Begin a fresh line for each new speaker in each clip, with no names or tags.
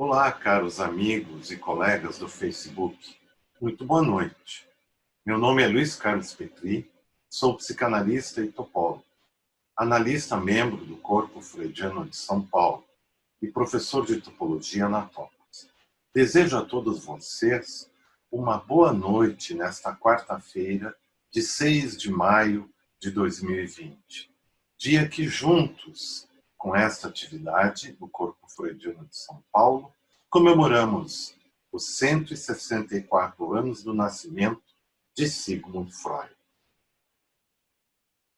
Olá, caros amigos e colegas do Facebook. Muito boa noite. Meu nome é Luiz Carlos Petri, sou psicanalista e topólogo, analista membro do Corpo Freudiano de São Paulo e professor de topologia na Topos. Desejo a todos vocês uma boa noite nesta quarta-feira, de 6 de maio de 2020. Dia que juntos, com esta atividade do Corpo Freudiano de São Paulo, comemoramos os 164 anos do nascimento de Sigmund Freud.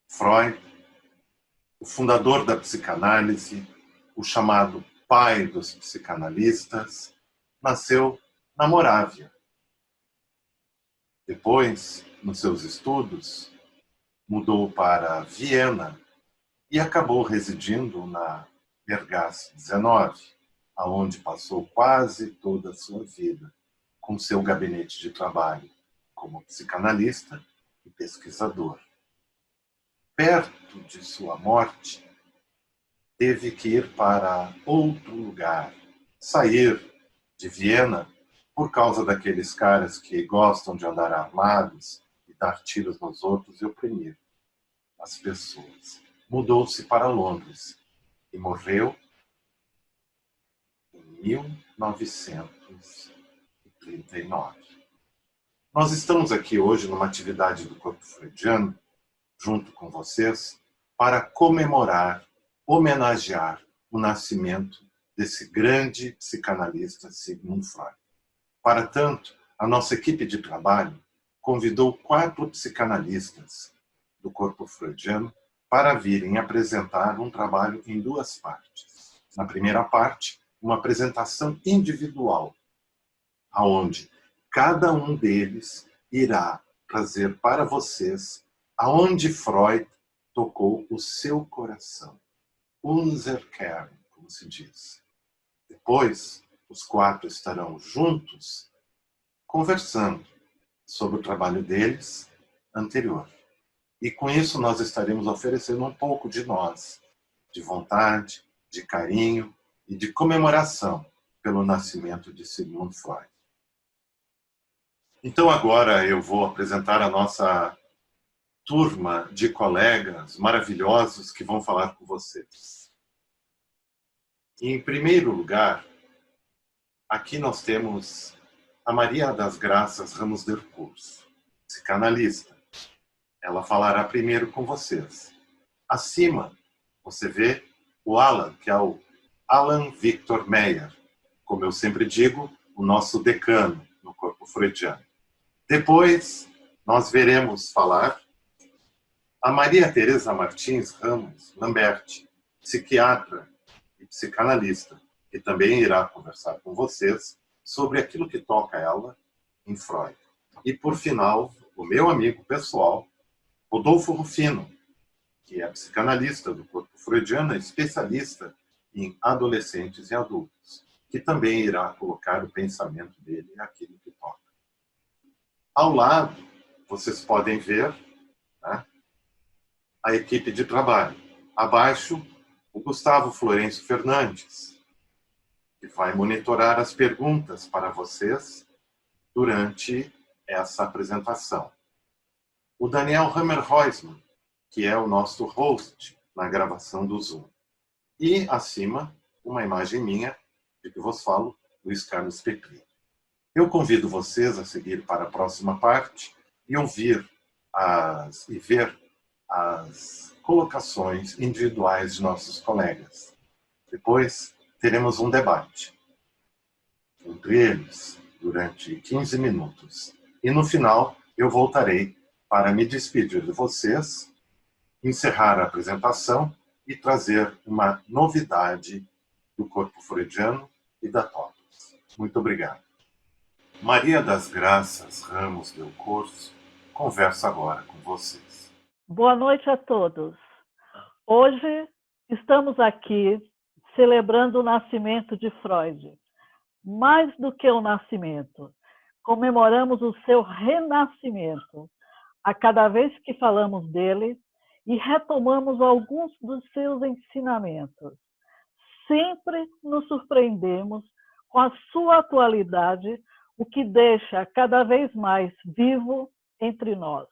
Freud, o fundador da psicanálise, o chamado pai dos psicanalistas, nasceu na Morávia. Depois, nos seus estudos, mudou para Viena e acabou residindo na Bergasse 19, aonde passou quase toda a sua vida, com seu gabinete de trabalho como psicanalista e pesquisador. Perto de sua morte, teve que ir para outro lugar, sair de Viena por causa daqueles caras que gostam de andar armados e dar tiros nos outros e oprimir as pessoas. Mudou-se para Londres e morreu em 1939. Nós estamos aqui hoje numa atividade do Corpo Freudiano, junto com vocês, para comemorar, homenagear o nascimento desse grande psicanalista Sigmund Freud. Para tanto, a nossa equipe de trabalho convidou 4 psicanalistas do Corpo Freudiano para virem apresentar um trabalho em 2 partes. Na primeira parte, uma apresentação individual, aonde cada um deles irá trazer para vocês aonde Freud tocou o seu coração. Unser Kern, como se diz. Depois, os 4 estarão juntos conversando sobre o trabalho deles anterior. E com isso nós estaremos oferecendo um pouco de nós, de vontade, de carinho e de comemoração pelo nascimento de Sigmund Freud. Então agora eu vou apresentar a nossa turma de colegas maravilhosos que vão falar com vocês. Em primeiro lugar, aqui nós temos a Maria das Graças Ramos del Curso, psicanalista. Ela falará primeiro com vocês. Acima, você vê o Alan, que é o Alan Victor Meyer, como eu sempre digo, o nosso decano no Corpo Freudiano. Depois, nós veremos falar a Maria Teresa Martins Ramos Lamberti, psiquiatra e psicanalista, que também irá conversar com vocês sobre aquilo que toca ela em Freud. E, por final, o meu amigo pessoal, Rodolfo Rufino, que é psicanalista do Corpo Freudiano, especialista em adolescentes e adultos, que também irá colocar o pensamento dele naquilo que toca. Ao lado, vocês podem ver, né, a equipe de trabalho. Abaixo, o Gustavo Florencio Fernandes, que vai monitorar as perguntas para vocês durante essa apresentação. O Daniel Hammer-Heusmann, que é o nosso host na gravação do Zoom. E, acima, uma imagem minha, de que vos falo, Luiz Carlos Petri. Eu convido vocês a seguir para a próxima parte e ouvir e ver as colocações individuais de nossos colegas. Depois, teremos um debate entre eles durante 15 minutos. E, no final, eu voltarei para me despedir de vocês, encerrar a apresentação e trazer uma novidade do Corpo Freudiano e da Topos. Muito obrigado. Maria das Graças Ramos del Curso conversa agora com vocês.
Boa noite a todos. Hoje estamos aqui celebrando o nascimento de Freud. Mais do que o nascimento, comemoramos o seu renascimento a cada vez que falamos dele e retomamos alguns dos seus ensinamentos. Sempre nos surpreendemos com a sua atualidade, o que deixa cada vez mais vivo entre nós.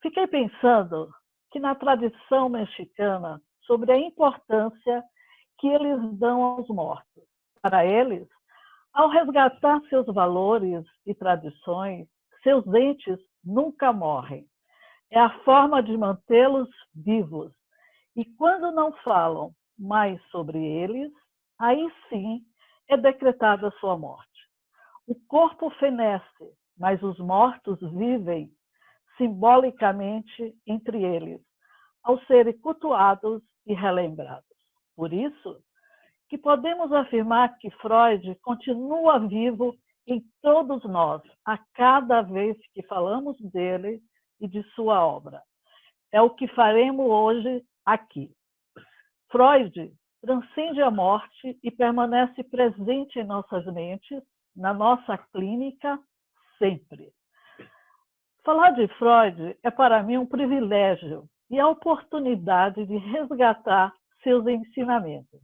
Fiquei pensando que na tradição mexicana, sobre a importância que eles dão aos mortos. Para eles, ao resgatar seus valores e tradições, seus entes nunca morrem. É a forma de mantê-los vivos. E quando não falam mais sobre eles, aí sim é decretada a sua morte. O corpo fenece, mas os mortos vivem simbolicamente entre eles, ao serem cultuados e relembrados. Por isso, que podemos afirmar que Freud continua vivo em todos nós, a cada vez que falamos dele e de sua obra. É o que faremos hoje aqui. Freud transcende a morte e permanece presente em nossas mentes, na nossa clínica, sempre. Falar de Freud é para mim um privilégio e a oportunidade de resgatar seus ensinamentos.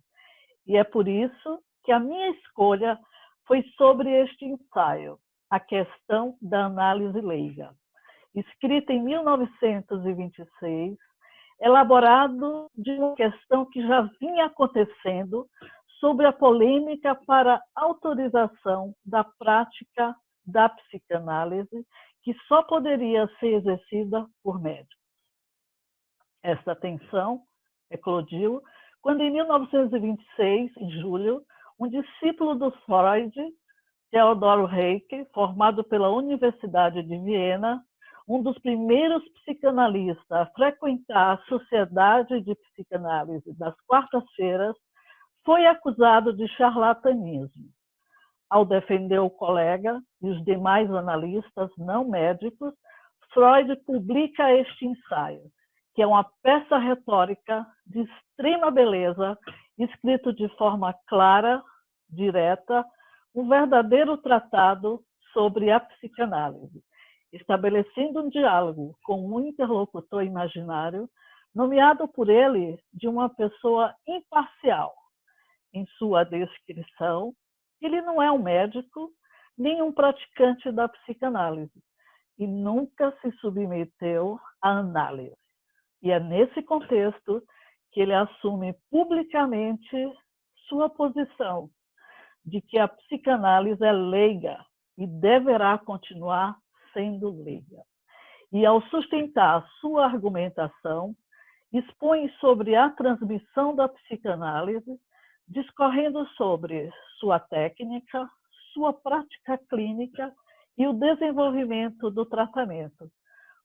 E é por isso que a minha escolha foi sobre este ensaio, A Questão da Análise Leiga, escrita em 1926, elaborado de uma questão que já vinha acontecendo sobre a polêmica para autorização da prática da psicanálise, que só poderia ser exercida por médicos. Esta tensão eclodiu quando, em 1926, em julho, um discípulo do Freud, Theodor Reik, formado pela Universidade de Viena, um dos primeiros psicanalistas a frequentar a Sociedade de Psicanálise das quartas-feiras, foi acusado de charlatanismo. Ao defender o colega e os demais analistas não médicos, Freud publica este ensaio, que é uma peça retórica de extrema beleza, escrito de forma clara, direta, um verdadeiro tratado sobre a psicanálise, estabelecendo um diálogo com um interlocutor imaginário, nomeado por ele de uma pessoa imparcial. Em sua descrição, ele não é um médico, nem um praticante da psicanálise, e nunca se submeteu à análise. E é nesse contexto que ele assume publicamente sua posição de que a psicanálise é leiga e deverá continuar sendo leiga. E ao sustentar sua argumentação, expõe sobre a transmissão da psicanálise, discorrendo sobre sua técnica, sua prática clínica e o desenvolvimento do tratamento,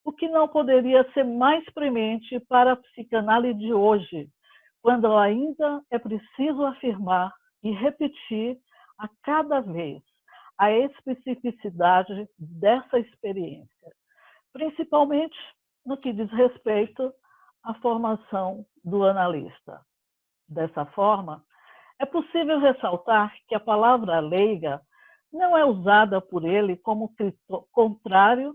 o que não poderia ser mais premente para a psicanálise de hoje, quando ainda é preciso afirmar e repetir a cada vez a especificidade dessa experiência, principalmente no que diz respeito à formação do analista. Dessa forma, é possível ressaltar que a palavra leiga não é usada por ele como contrário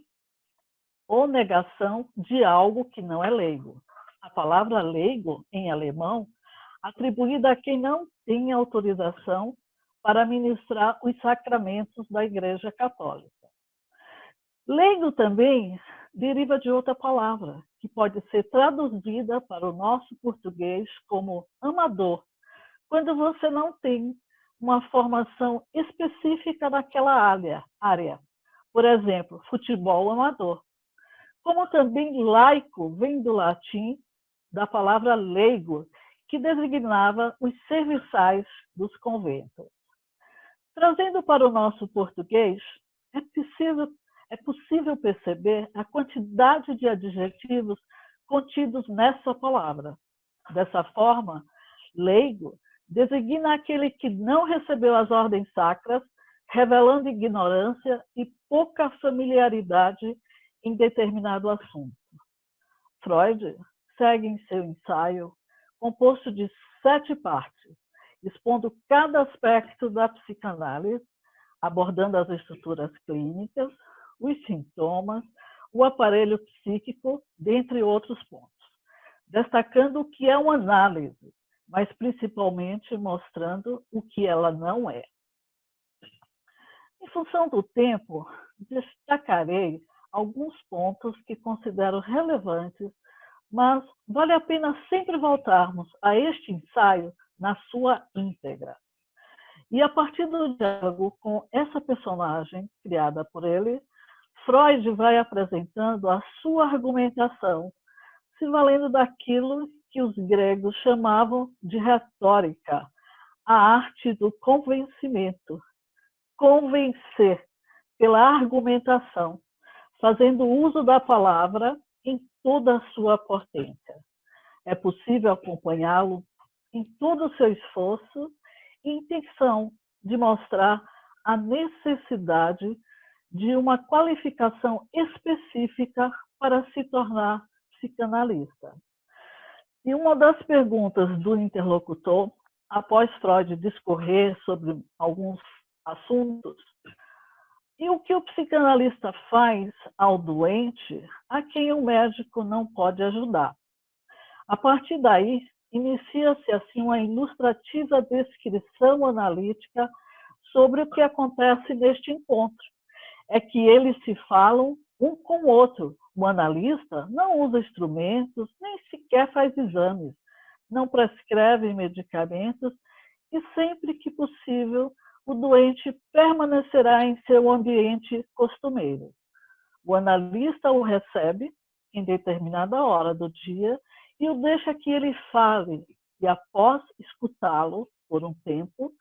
ou negação de algo que não é leigo. A palavra leigo, em alemão, atribuída a quem não tem autorização para ministrar os sacramentos da Igreja Católica. Leigo também deriva de outra palavra, que pode ser traduzida para o nosso português como amador, quando você não tem uma formação específica naquela área. Por exemplo, futebol amador. Como também laico vem do latim, da palavra leigo, que designava os serviçais dos conventos. Trazendo para o nosso português, é possível perceber a quantidade de adjetivos contidos nessa palavra. Dessa forma, leigo designa aquele que não recebeu as ordens sacras, revelando ignorância e pouca familiaridade em determinado assunto. Freud segue em seu ensaio, composto de 7 partes, expondo cada aspecto da psicanálise, abordando as estruturas clínicas, os sintomas, o aparelho psíquico, dentre outros pontos, destacando o que é uma análise, mas principalmente mostrando o que ela não é. Em função do tempo, destacarei alguns pontos que considero relevantes, mas vale a pena sempre voltarmos a este ensaio na sua íntegra. E a partir do diálogo com essa personagem criada por ele, Freud vai apresentando a sua argumentação, se valendo daquilo que os gregos chamavam de retórica, a arte do convencimento. Convencer pela argumentação, fazendo uso da palavra em toda a sua potência. É possível acompanhá-lo em todo o seu esforço e intenção de mostrar a necessidade de uma qualificação específica para se tornar psicanalista. E uma das perguntas do interlocutor, após Freud discorrer sobre alguns assuntos, e o que o psicanalista faz ao doente a quem o médico não pode ajudar? A partir daí, inicia-se assim uma ilustrativa descrição analítica sobre o que acontece neste encontro. É que eles se falam um com o outro. O analista não usa instrumentos, nem sequer faz exames, não prescreve medicamentos e, sempre que possível, o doente permanecerá em seu ambiente costumeiro. O analista o recebe em determinada hora do dia e o deixa que ele fale, e após escutá-lo por um tempo,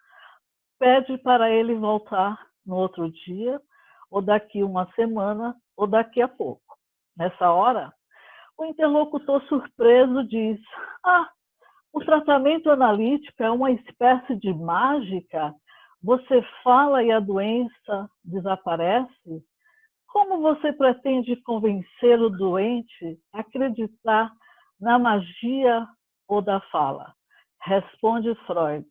pede para ele voltar no outro dia, ou daqui uma semana, ou daqui a pouco. Nessa hora, o interlocutor surpreso diz: o tratamento analítico é uma espécie de mágica? Você fala e a doença desaparece? Como você pretende convencer o doente a acreditar na magia ou da fala? Responde Freud.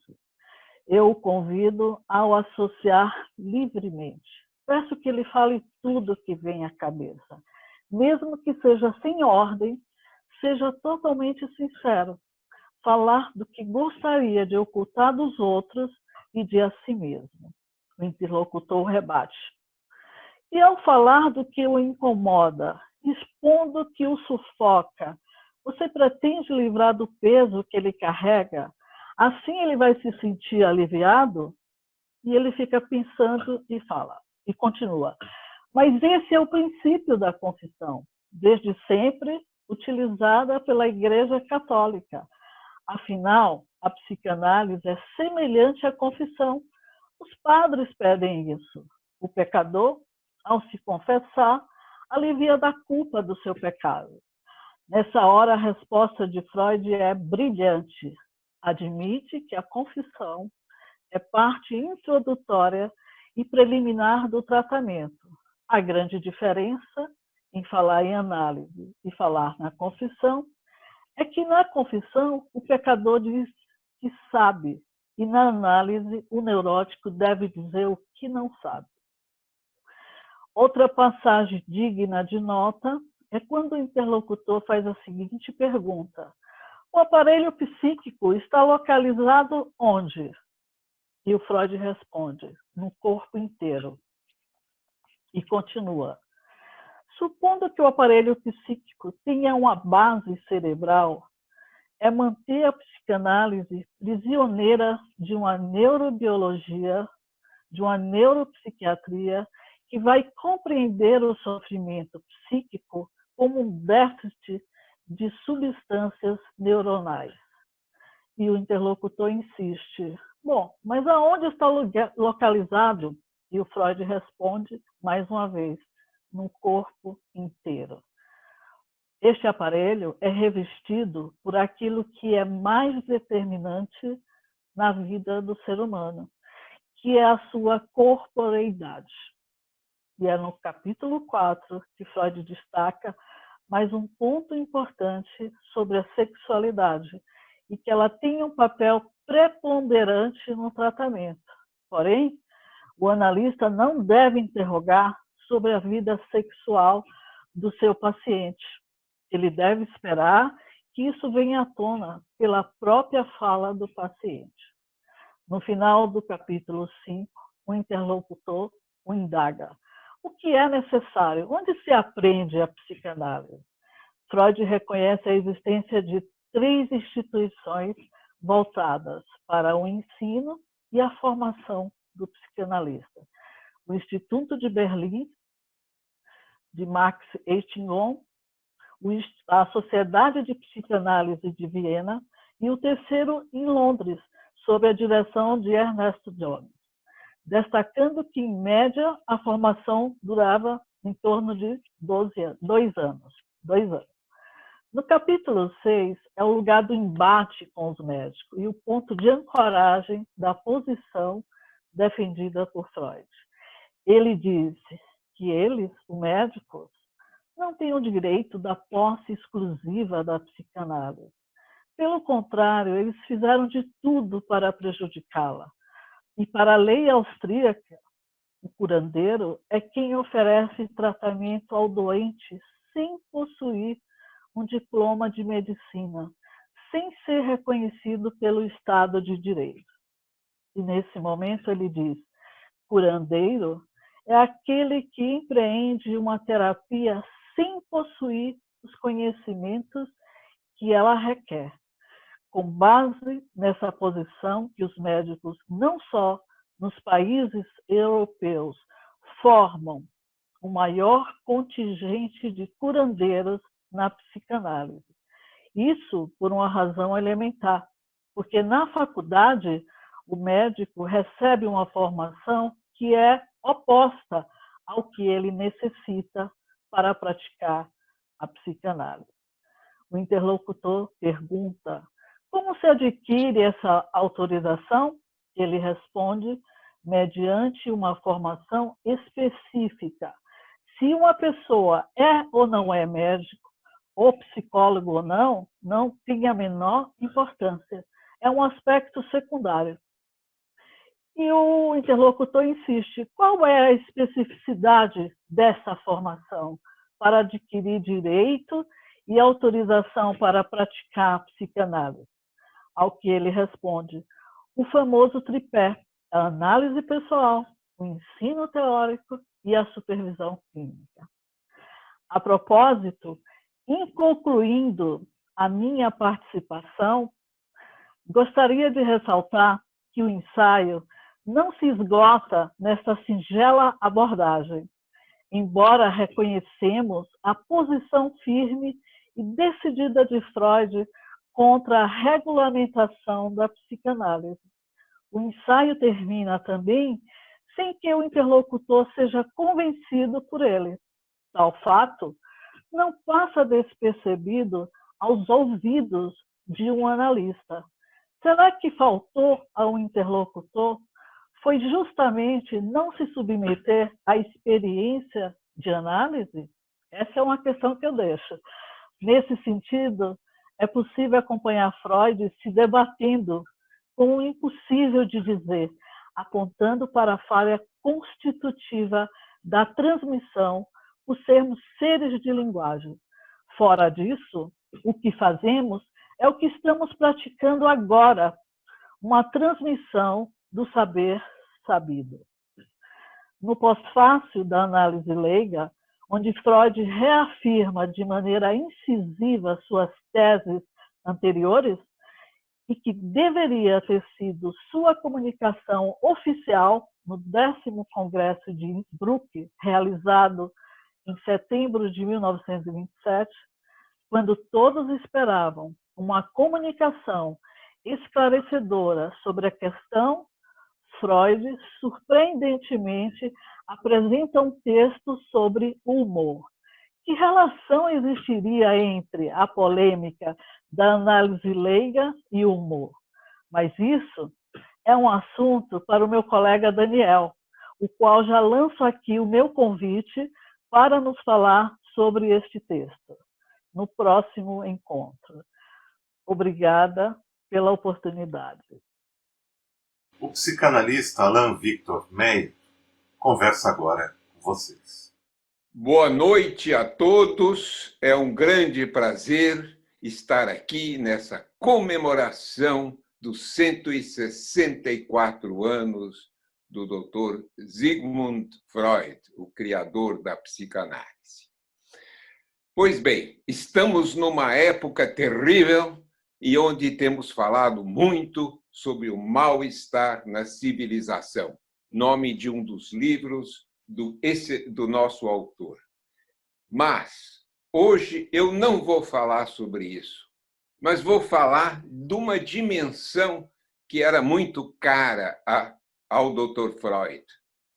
Eu o convido ao associar livremente. Peço que ele fale tudo que vem à cabeça, mesmo que seja sem ordem, seja totalmente sincero. Falar do que gostaria de ocultar dos outros e de a si mesmo. O interlocutor rebate. E ao falar do que o incomoda, expondo o que o sufoca, você pretende livrar do peso que ele carrega? Assim ele vai se sentir aliviado? E ele fica pensando e fala, e continua. Mas esse é o princípio da confissão, desde sempre utilizada pela Igreja Católica. Afinal, a psicanálise é semelhante à confissão. Os padres pedem isso. O pecador, ao se confessar, alivia da culpa do seu pecado. Nessa hora, a resposta de Freud é brilhante. Admite que a confissão é parte introdutória e preliminar do tratamento. A grande diferença em falar em análise e falar na confissão é que na confissão o pecador diz que sabe e na análise o neurótico deve dizer o que não sabe. Outra passagem digna de nota é quando o interlocutor faz a seguinte pergunta: o aparelho psíquico está localizado onde? E o Freud responde: no corpo inteiro. E continua: supondo que o aparelho psíquico tenha uma base cerebral, é manter a psicanálise prisioneira de uma neurobiologia, de uma neuropsiquiatria que vai compreender o sofrimento psíquico como um déficit de substâncias neuronais. E o interlocutor insiste: bom, mas aonde está localizado? E o Freud responde, mais uma vez, no corpo inteiro. Este aparelho é revestido por aquilo que é mais determinante na vida do ser humano, que é a sua corporeidade. E é no capítulo 4 que Freud destaca mais um ponto importante sobre a sexualidade, e que ela tem um papel preponderante no tratamento. Porém, o analista não deve interrogar sobre a vida sexual do seu paciente. Ele deve esperar que isso venha à tona pela própria fala do paciente. No final do capítulo 5, o interlocutor o indaga. O que é necessário? Onde se aprende a psicanálise? Freud reconhece a existência de 3 instituições voltadas para o ensino e a formação do psicanalista. O Instituto de Berlim, de Max Eitingon, a Sociedade de Psicanálise de Viena e o terceiro em Londres, sob a direção de Ernesto Jones, destacando que, em média, a formação durava em torno de 2 anos. No capítulo 6, é o lugar do embate com os médicos e o ponto de ancoragem da posição defendida por Freud. Ele disse que eles, os médicos, não têm o direito da posse exclusiva da psicanálise. Pelo contrário, eles fizeram de tudo para prejudicá-la. E para a lei austríaca, o curandeiro é quem oferece tratamento ao doente sem possuir um diploma de medicina, sem ser reconhecido pelo Estado de Direito. E nesse momento ele diz: curandeiro é aquele que empreende uma terapia sem possuir os conhecimentos que ela requer. Com base nessa posição que os médicos, não só nos países europeus, formam o maior contingente de curandeiros na psicanálise. Isso por uma razão elementar, porque na faculdade o médico recebe uma formação que é oposta ao que ele necessita para praticar a psicanálise. O interlocutor pergunta: como se adquire essa autorização? Ele responde: mediante uma formação específica. Se uma pessoa é ou não é médico, ou psicólogo ou não, não tem a menor importância. É um aspecto secundário. E o interlocutor insiste: qual é a especificidade dessa formação para adquirir direito e autorização para praticar a psicanálise? Ao que ele responde: o famoso tripé, a análise pessoal, o ensino teórico e a supervisão clínica. A propósito, em concluindo a minha participação, gostaria de ressaltar que o ensaio não se esgota nesta singela abordagem, embora reconhecemos a posição firme e decidida de Freud contra a regulamentação da psicanálise. O ensaio termina também sem que o interlocutor seja convencido por ele. Tal fato não passa despercebido aos ouvidos de um analista. Será que faltou ao interlocutor foi justamente não se submeter à experiência de análise? Essa é uma questão que eu deixo. Nesse sentido, é possível acompanhar Freud se debatendo com o impossível de dizer, apontando para a falha constitutiva da transmissão por sermos seres de linguagem. Fora disso, o que fazemos é o que estamos praticando agora, uma transmissão do saber sabido. No pós-fácil da análise leiga, onde Freud reafirma de maneira incisiva suas teses anteriores e que deveria ter sido sua comunicação oficial no 10º Congresso de Innsbruck, realizado em setembro de 1927, quando todos esperavam uma comunicação esclarecedora sobre a questão, Freud, surpreendentemente, apresenta um texto sobre o humor. Que relação existiria entre a polêmica da análise leiga e o humor? Mas isso é um assunto para o meu colega Daniel, o qual já lanço aqui o meu convite para nos falar sobre este texto, no próximo encontro. Obrigada pela oportunidade.
O psicanalista Alain Victor Meyer conversa agora com vocês.
Boa noite a todos. É um grande prazer estar aqui nessa comemoração dos 164 anos do Dr. Sigmund Freud, o criador da psicanálise. Pois bem, estamos numa época terrível e onde temos falado muito sobre o mal-estar na civilização, nome de um dos livros do nosso autor. Mas hoje eu não vou falar sobre isso, mas vou falar de uma dimensão que era muito cara ao Dr. Freud,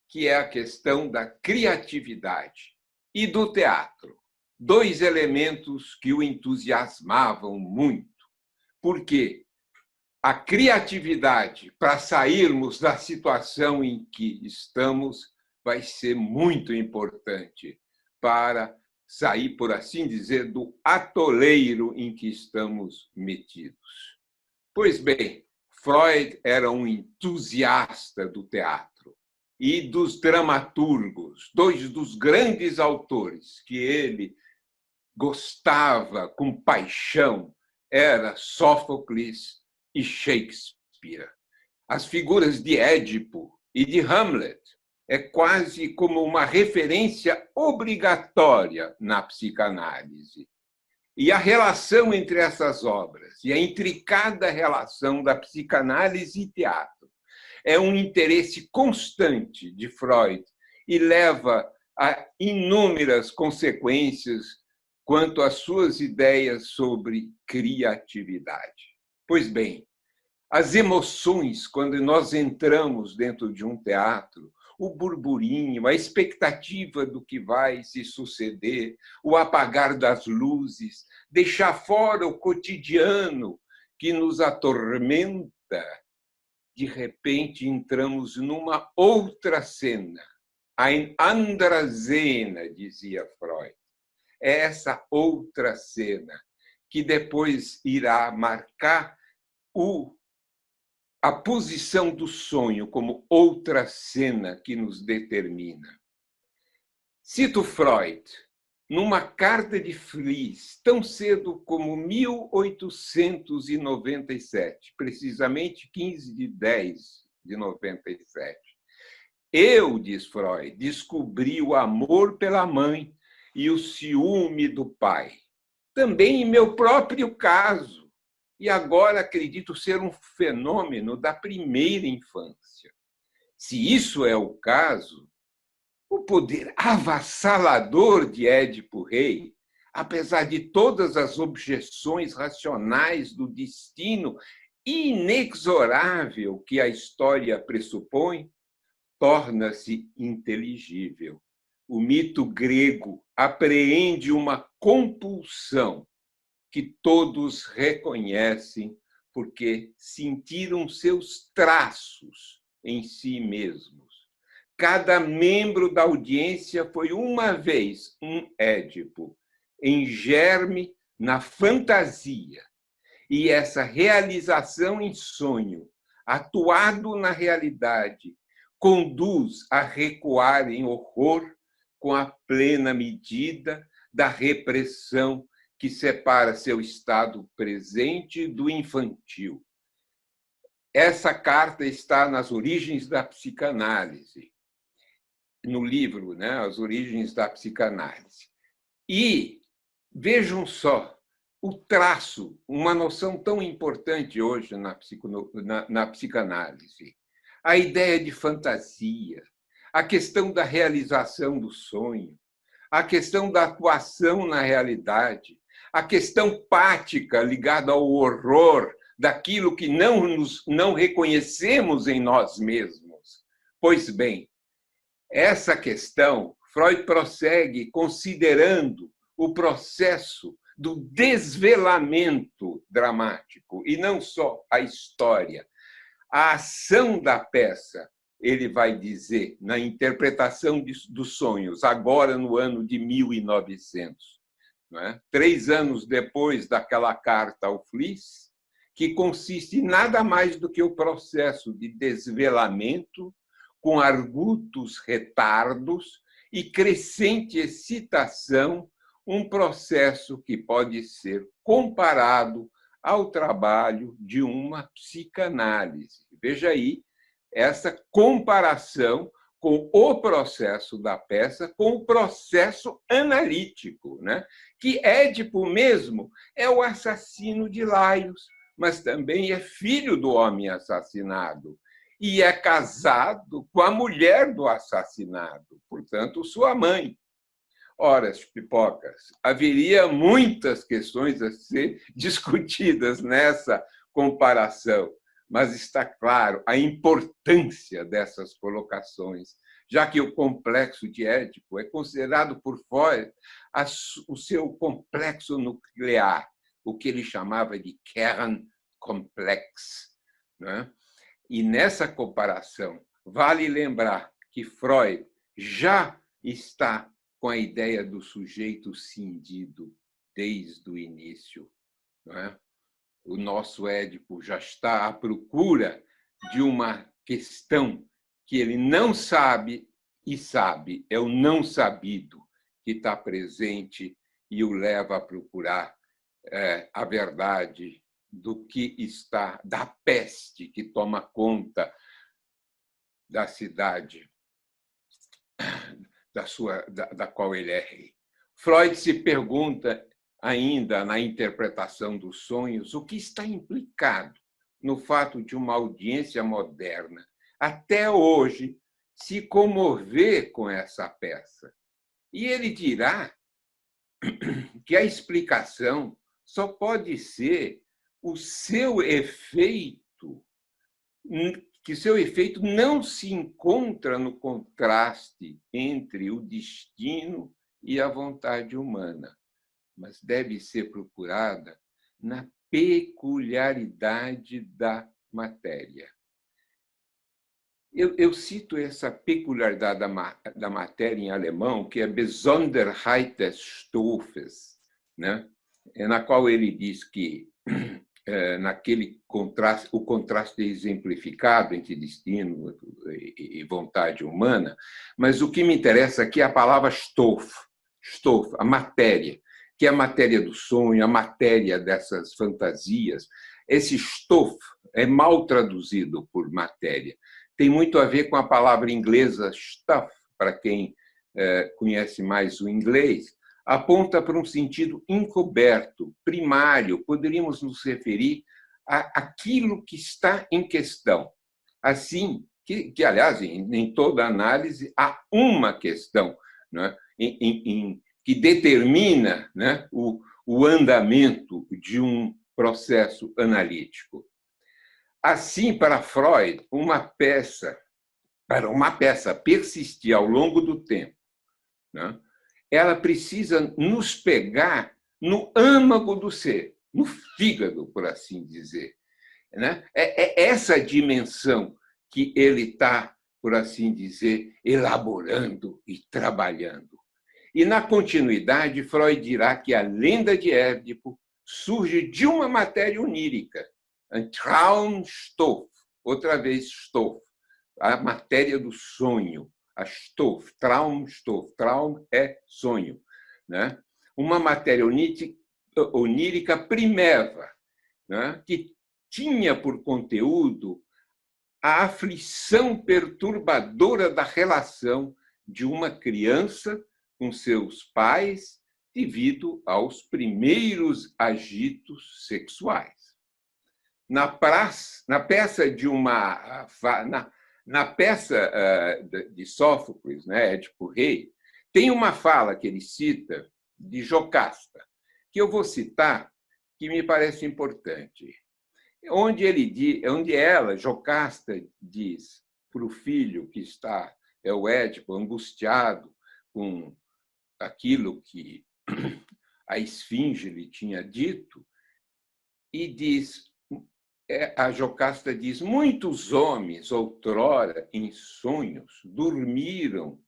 que é a questão da criatividade e do teatro. Dois elementos que o entusiasmavam muito. Por quê? A criatividade, para sairmos da situação em que estamos, vai ser muito importante para sair, por assim dizer, do atoleiro em que estamos metidos. Pois bem, Freud era um entusiasta do teatro e dos dramaturgos, dois dos grandes autores que ele gostava com paixão, era Sófocles e Shakespeare. As figuras de Édipo e de Hamlet é quase como uma referência obrigatória na psicanálise. E a relação entre essas obras, e a intricada relação da psicanálise e teatro, é um interesse constante de Freud e leva a inúmeras consequências quanto às suas ideias sobre criatividade. Pois bem, as emoções, quando nós entramos dentro de um teatro, o burburinho, a expectativa do que vai se suceder, o apagar das luzes, deixar fora o cotidiano que nos atormenta, de repente entramos numa outra cena. Eine andere Szene, dizia Freud. É essa outra cena que depois irá marcar a posição do sonho como outra cena que nos determina. Cito Freud, numa carta de Fliess, tão cedo como 1897, precisamente 15 de 10 de 97. Eu, diz Freud, descobri o amor pela mãe e o ciúme do pai. Também em meu próprio caso. E agora acredito ser um fenômeno da primeira infância. Se isso é o caso, o poder avassalador de Édipo Rei, apesar de todas as objeções racionais do destino inexorável que a história pressupõe, torna-se inteligível. O mito grego apreende uma compulsão que todos reconhecem porque sentiram seus traços em si mesmos. Cada membro da audiência foi uma vez um Édipo, em germe na fantasia. E essa realização em sonho, atuado na realidade, conduz a recuar em horror com a plena medida da repressão que separa seu estado presente do infantil. Essa carta está nas Origens da Psicanálise, no livro, né, As Origens da Psicanálise. E vejam só, o traço, uma noção tão importante hoje na psicanálise, a ideia de fantasia, a questão da realização do sonho, a questão da atuação na realidade, a questão pática ligada ao horror daquilo que não reconhecemos em nós mesmos. Pois bem, essa questão, Freud prossegue considerando o processo do desvelamento dramático, e não só a história, a ação da peça. Ele vai dizer, na interpretação dos sonhos, agora no ano de 1900, não é? 3 anos depois daquela carta ao Fliess, que consiste em nada mais do que o processo de desvelamento com argutos retardos e crescente excitação, um processo que pode ser comparado ao trabalho de uma psicanálise. Veja aí, essa comparação com o processo da peça, com o processo analítico, né? Que Édipo mesmo é o assassino de Laios, mas também é filho do homem assassinado e é casado com a mulher do assassinado, portanto, sua mãe. Ora, as pipocas, haveria muitas questões a ser discutidas nessa comparação, mas está claro a importância dessas colocações, já que o complexo de Édipo é considerado por Freud o seu complexo nuclear, o que ele chamava de Kernkomplex, né? E nessa comparação, vale lembrar que Freud já está com a ideia do sujeito cindido desde o início, não é? O nosso Édipo já está à procura de uma questão que ele não sabe e sabe, é o não sabido que está presente e o leva a procurar a verdade do que está, da peste que toma conta da cidade da qual ele é rei. Freud se pergunta ainda na interpretação dos sonhos o que está implicado no fato de uma audiência moderna até hoje se comover com essa peça. E ele dirá que a explicação só pode ser o seu efeito, que seu efeito não se encontra no contraste entre o destino e a vontade humana, mas deve ser procurada na peculiaridade da matéria. Eu cito essa peculiaridade da matéria em alemão, que é Besonderheit des Stoffes, né? Na qual ele diz que naquele contraste, o contraste é exemplificado entre destino e vontade humana, mas o que me interessa aqui é a palavra Stoff, a matéria, que é a matéria do sonho, a matéria dessas fantasias. Esse Stoff é mal traduzido por matéria. Tem muito a ver com a palavra inglesa stuff, para quem conhece mais o inglês, aponta para um sentido encoberto, primário, poderíamos nos referir àquilo que está em questão. Assim, que aliás, em toda análise, há uma questão, né, que determina, né, o andamento de um processo analítico. Assim, para Freud, para uma peça persistir ao longo do tempo, né, ela precisa nos pegar no âmago do ser, no fígado, por assim dizer, né? É essa dimensão que ele está, por assim dizer, elaborando e trabalhando. E, na continuidade, Freud dirá que a lenda de Édipo surge de uma matéria onírica, ein Traumstoff, outra vez Stoff, a matéria do sonho, a Stoff, Traumstoff, Traum é sonho, né? Uma matéria onírica primeva, né? Que tinha por conteúdo a aflição perturbadora da relação de uma criança com seus pais devido aos primeiros agitos sexuais. Na peça de Sófocles, né, Édipo Rei, tem uma fala que ele cita de Jocasta, que eu vou citar, que me parece importante, onde ela, Jocasta, diz para o filho que é o Édipo, angustiado com aquilo que a esfinge lhe tinha dito, e diz, a Jocasta diz, muitos homens, outrora, em sonhos, dormiram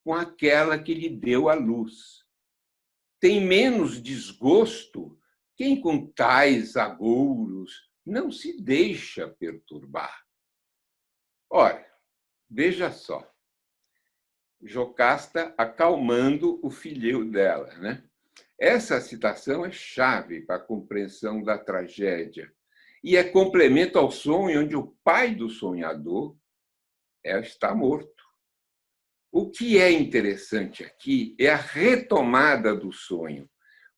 com aquela que lhe deu a luz. Tem menos desgosto quem com tais agouros não se deixa perturbar. Ora, veja só, Jocasta acalmando o filho dela, né? Essa citação é chave para a compreensão da tragédia e é complemento ao sonho onde o pai do sonhador está morto. O que é interessante aqui é a retomada do sonho,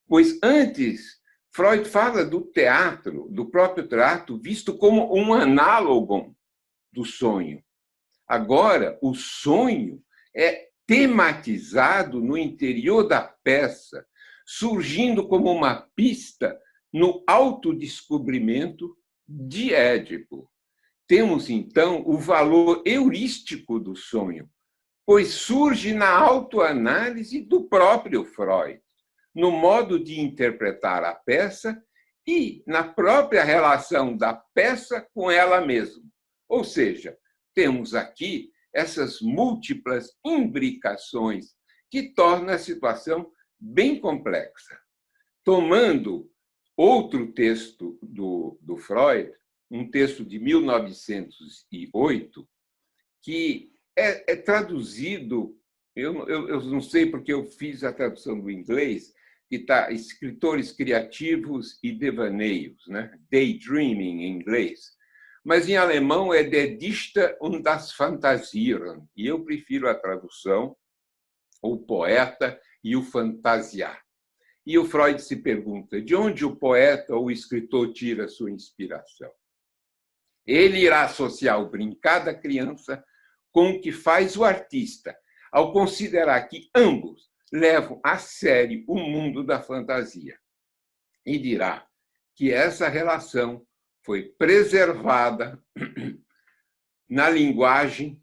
pois antes Freud fala do teatro, do próprio teatro, visto como um análogo do sonho. Agora, o sonho é tematizado no interior da peça, surgindo como uma pista no autodescobrimento de Édipo. Temos, então, o valor heurístico do sonho, pois surge na autoanálise do próprio Freud, no modo de interpretar a peça e na própria relação da peça com ela mesma. Ou seja, temos aqui essas múltiplas imbricações que tornam a situação bem complexa. Tomando outro texto do Freud, um texto de 1908, que é traduzido, eu não sei porque eu fiz a tradução do inglês, que está Escritores Criativos e Devaneios, né? Daydreaming em inglês, mas em alemão é Der Dichter und das Phantasieren, e eu prefiro a tradução, o poeta e o fantasiar. E o Freud se pergunta, de onde o poeta ou o escritor tira sua inspiração? Ele irá associar o brincar da criança com o que faz o artista, ao considerar que ambos levam a sério o mundo da fantasia. E dirá que essa relação foi preservada na linguagem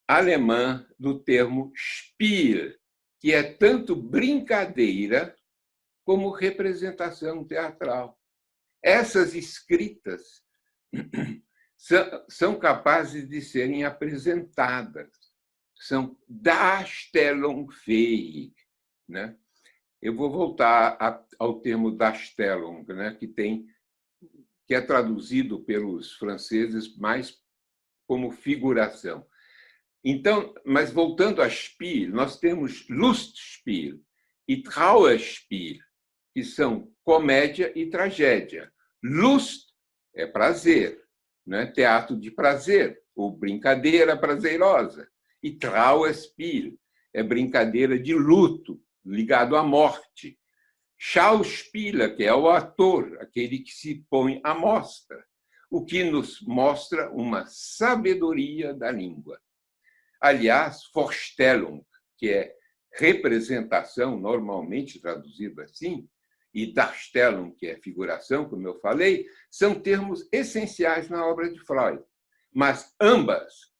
alemã do termo Spiel, que é tanto brincadeira como representação teatral. Essas escritas são capazes de serem apresentadas, são darstellungsfähig, né? Eu vou voltar ao termo Darstellung, né? que é traduzido pelos franceses mais como figuração. Então, mas voltando a Spiel, nós temos Lustspiel e Trauerspiel, que são comédia e tragédia. Lust é prazer, né? Teatro de prazer, ou brincadeira prazerosa. E Trauerspiel é brincadeira de luto, ligado à morte. Schauspieler, que é o ator, aquele que se põe à mostra, o que nos mostra uma sabedoria da língua. Aliás, Vorstellung, que é representação, normalmente traduzido assim, e Darstellung, que é figuração, como eu falei, são termos essenciais na obra de Freud. Mas ambas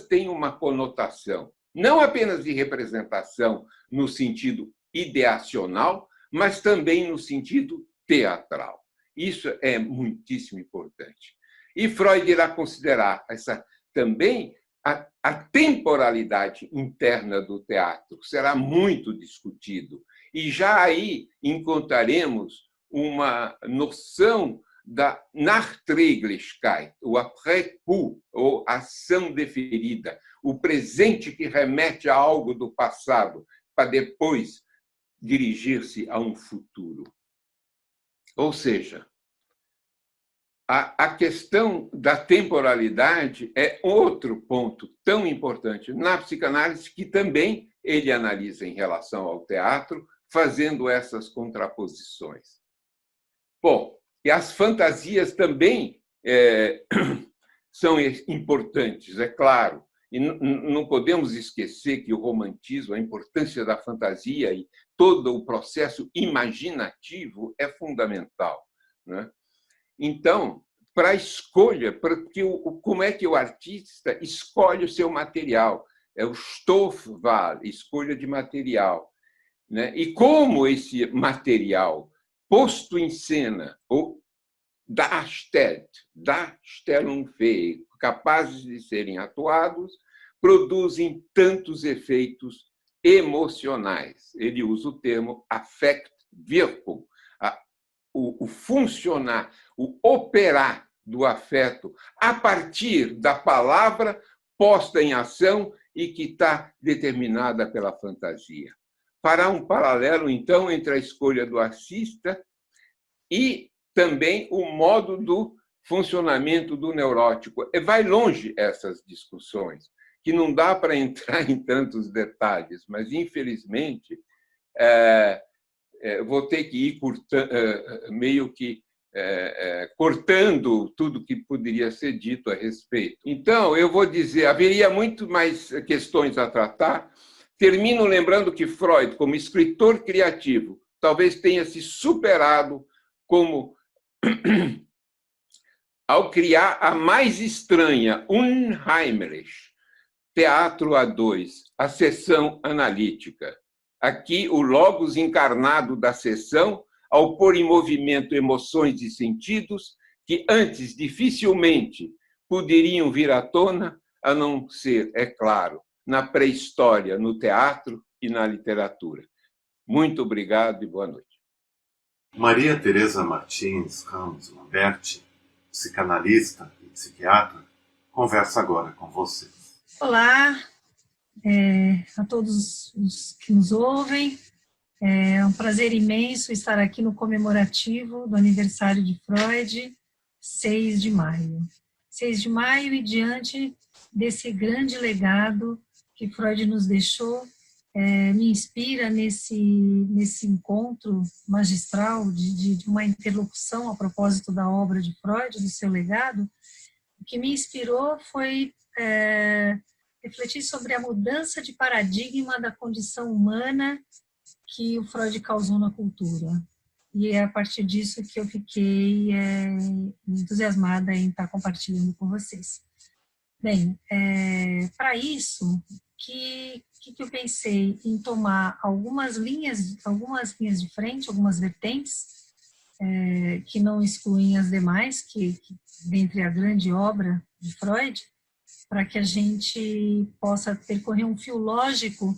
têm uma conotação, não apenas de representação no sentido ideacional, mas também no sentido teatral. Isso é muitíssimo importante. E Freud irá considerar também a temporalidade interna do teatro. Será muito discutido. E já aí encontraremos uma noção da Nachträglichkeit, o après-coup, ou ação deferida, o presente que remete a algo do passado, para depois dirigir-se a um futuro. Ou seja, a questão da temporalidade é outro ponto tão importante na psicanálise que também ele analisa em relação ao teatro, fazendo essas contraposições. Bom, e as fantasias também são importantes, é claro. E não podemos esquecer que o romantismo, a importância da fantasia e todo o processo imaginativo é fundamental, né? Então, para a escolha, como é que o artista escolhe o seu material? É o Stoffwahl, escolha de material, né? E como esse material posto em cena, ou Darstellungsfähig, capazes de serem atuados, produzem tantos efeitos emocionais. Ele usa o termo Affektwirkung, o funcionar, o operar do afeto a partir da palavra posta em ação e que está determinada pela fantasia. Fará um paralelo, então, entre a escolha do artista e também o modo do funcionamento do neurótico. Vai longe essas discussões. que não dá para entrar em tantos detalhes, mas, infelizmente, vou ter que ir meio que cortando tudo que poderia ser dito a respeito. Então, eu vou dizer, haveria muito mais questões a tratar. Termino lembrando que Freud, como escritor criativo, talvez tenha se superado como ao criar a mais estranha, Unheimlich, teatro a dois, a sessão analítica. Aqui, o logos encarnado da sessão, ao pôr em movimento emoções e sentidos que antes dificilmente poderiam vir à tona, a não ser, é claro, na pré-história, no teatro e na literatura. Muito obrigado e boa noite.
Maria Tereza Martins Ramos Lamberti, psicanalista e psiquiatra, conversa agora com você.
Olá a todos os que nos ouvem. É um prazer imenso estar aqui no comemorativo do aniversário de Freud, 6 de maio. 6 de maio e diante desse grande legado que Freud nos deixou, me inspira nesse encontro magistral de uma interlocução a propósito da obra de Freud, do seu legado. O que me inspirou foi refletir sobre a mudança de paradigma da condição humana que o Freud causou na cultura. E é a partir disso que eu fiquei entusiasmada em estar compartilhando com vocês. Bem, para isso, que eu pensei em tomar algumas linhas de frente, algumas vertentes, que não excluem as demais, que dentre a grande obra de Freud, para que a gente possa percorrer um fio lógico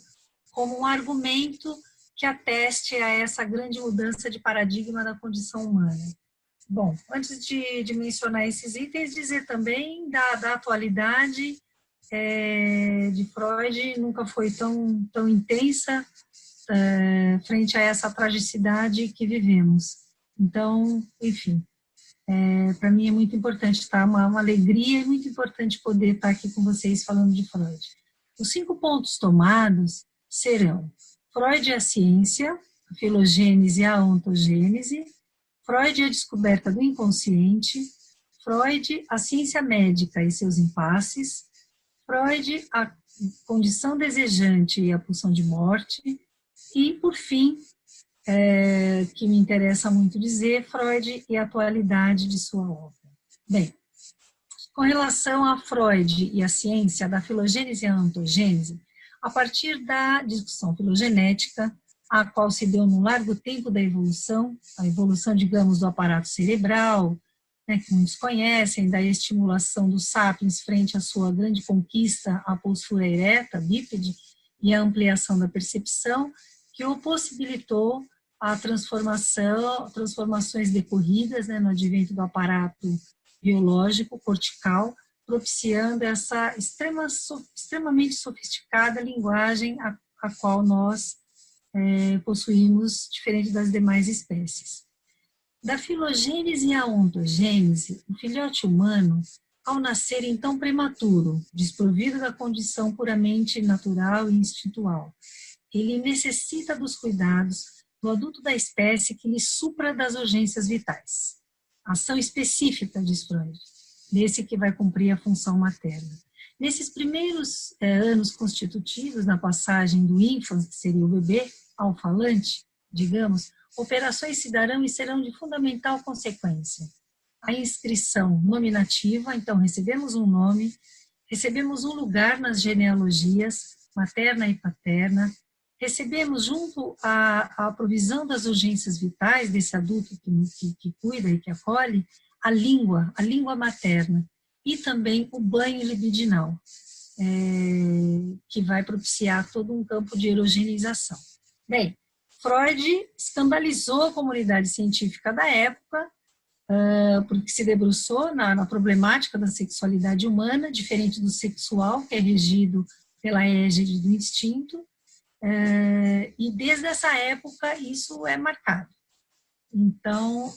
como um argumento que ateste a essa grande mudança de paradigma da condição humana. Bom, antes de mencionar esses itens, dizer também da atualidade de Freud, nunca foi tão intensa frente a essa tragicidade que vivemos. Então, enfim, para mim é muito importante, tá? Uma alegria e muito importante poder estar aqui com vocês falando de Freud. Os 5 pontos tomados serão Freud e a ciência, a filogênese e a ontogênese, Freud e a descoberta do inconsciente, Freud, a ciência médica e seus impasses, Freud, a condição desejante e a pulsão de morte, e, por fim, que me interessa muito dizer, Freud e a atualidade de sua obra. Bem, com relação a Freud e a ciência da filogênese e a ontogênese, a partir da discussão filogenética, a qual se deu no largo tempo da evolução, a evolução, digamos, do aparato cerebral, né, que muitos conhecem, da estimulação dos sapiens frente à sua grande conquista, a postura ereta, bípede, e a ampliação da percepção, que o possibilitou a transformações decorridas, né, no advento do aparato biológico, cortical, propiciando essa extremamente sofisticada linguagem a qual nós possuímos, diferente das demais espécies. Da filogênese à ontogênese, o filhote humano, ao nascer então prematuro, desprovido da condição puramente natural e instintual, ele necessita dos cuidados do adulto da espécie que lhe supra das urgências vitais. Ação específica, diz Freud, desse que vai cumprir a função materna. Nesses primeiros anos constitutivos, na passagem do ínfant, que seria o bebê, ao falante, digamos, operações se darão e serão de fundamental consequência. A inscrição nominativa, então recebemos um nome, recebemos um lugar nas genealogias, materna e paterna, recebemos junto à provisão das urgências vitais desse adulto que cuida e que acolhe, a língua materna, e também o banho libidinal, que vai propiciar todo um campo de erogenização. Bem, Freud escandalizou a comunidade científica da época, porque se debruçou na problemática da sexualidade humana, diferente do sexual, que é regido pela égide do instinto, e desde essa época isso é marcado. Então,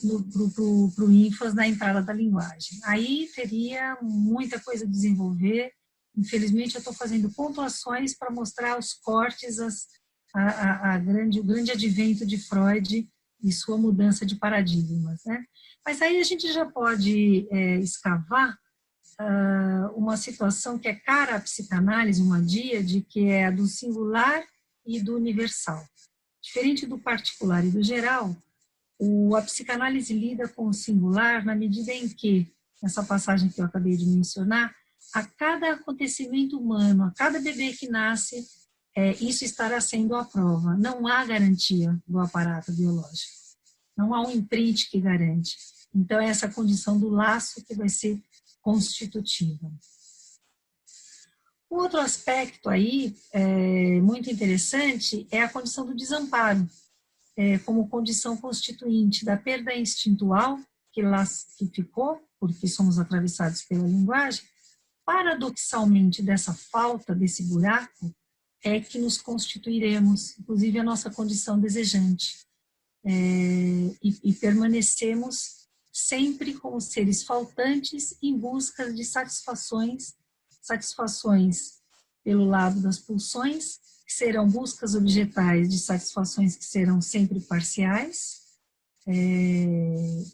para o ínfas na entrada da linguagem. Aí teria muita coisa a desenvolver, Infelizmente, eu estou fazendo pontuações para mostrar os cortes, o grande advento de Freud e sua mudança de paradigmas, né? Mas aí a gente já pode escavar uma situação que é cara à psicanálise, uma díade, que é a do singular e do universal. Diferente do particular e do geral, a psicanálise lida com o singular na medida em que, nessa passagem que eu acabei de mencionar, a cada acontecimento humano, a cada bebê que nasce, isso estará sendo à prova. Não há garantia do aparato biológico. Não há um imprint que garante. Então, é essa condição do laço que vai ser constitutiva. Um outro aspecto aí, muito interessante, é a condição do desamparo, como condição constituinte da perda instintual, que ficou, porque somos atravessados pela linguagem. Paradoxalmente, dessa falta, desse buraco, é que nos constituiremos, inclusive a nossa condição desejante, e permanecemos sempre como seres faltantes em busca de satisfações pelo lado das pulsões, que serão buscas objetais de satisfações que serão sempre parciais,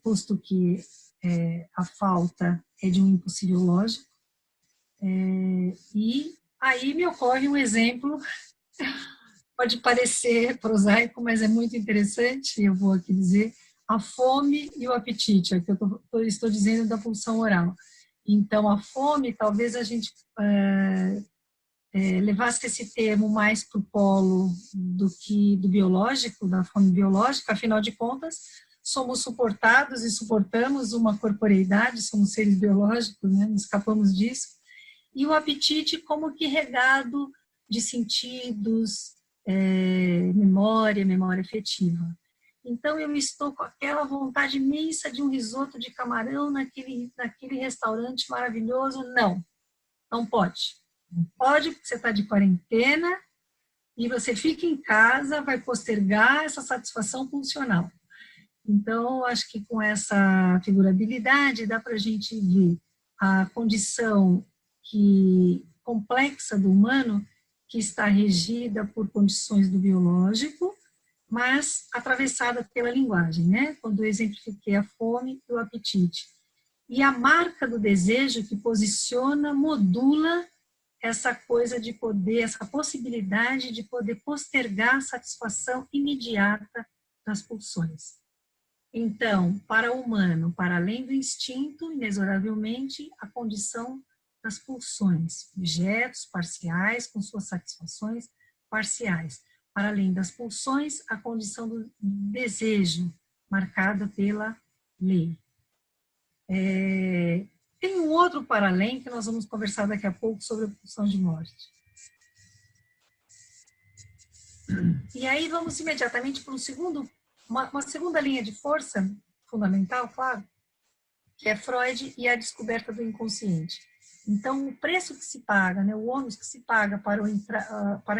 posto que a falta é de um impossível lógico. E aí me ocorre um exemplo, pode parecer prosaico, mas é muito interessante, eu vou aqui dizer, a fome e o apetite, é que eu estou dizendo da pulsão oral. Então, a fome, talvez a gente levasse esse termo mais para o polo do que do biológico, da fome biológica, afinal de contas, somos suportados e suportamos uma corporeidade, somos seres biológicos, né? Não escapamos disso. E o apetite como que regado de sentidos, memória afetiva. Então, eu estou com aquela vontade imensa de um risoto de camarão naquele restaurante maravilhoso. Não pode. Não pode, porque você está de quarentena e você fica em casa, vai postergar essa satisfação funcional. Então, acho que com essa figurabilidade dá para a gente ver a condição complexa do humano, que está regida por condições do biológico, mas atravessada pela linguagem, né? Quando eu exemplifiquei a fome e o apetite. E a marca do desejo que posiciona, modula essa coisa de poder, essa possibilidade de poder postergar a satisfação imediata das pulsões. Então, para o humano, para além do instinto, inexoravelmente, a condição das pulsões, objetos parciais com suas satisfações parciais. Para além das pulsões, a condição do desejo, marcada pela lei. Tem um outro para além que nós vamos conversar daqui a pouco sobre a pulsão de morte. E aí vamos imediatamente para uma segunda linha de força fundamental, claro, que é Freud e a descoberta do inconsciente. Então, o preço que se paga, né, o ônus que se paga para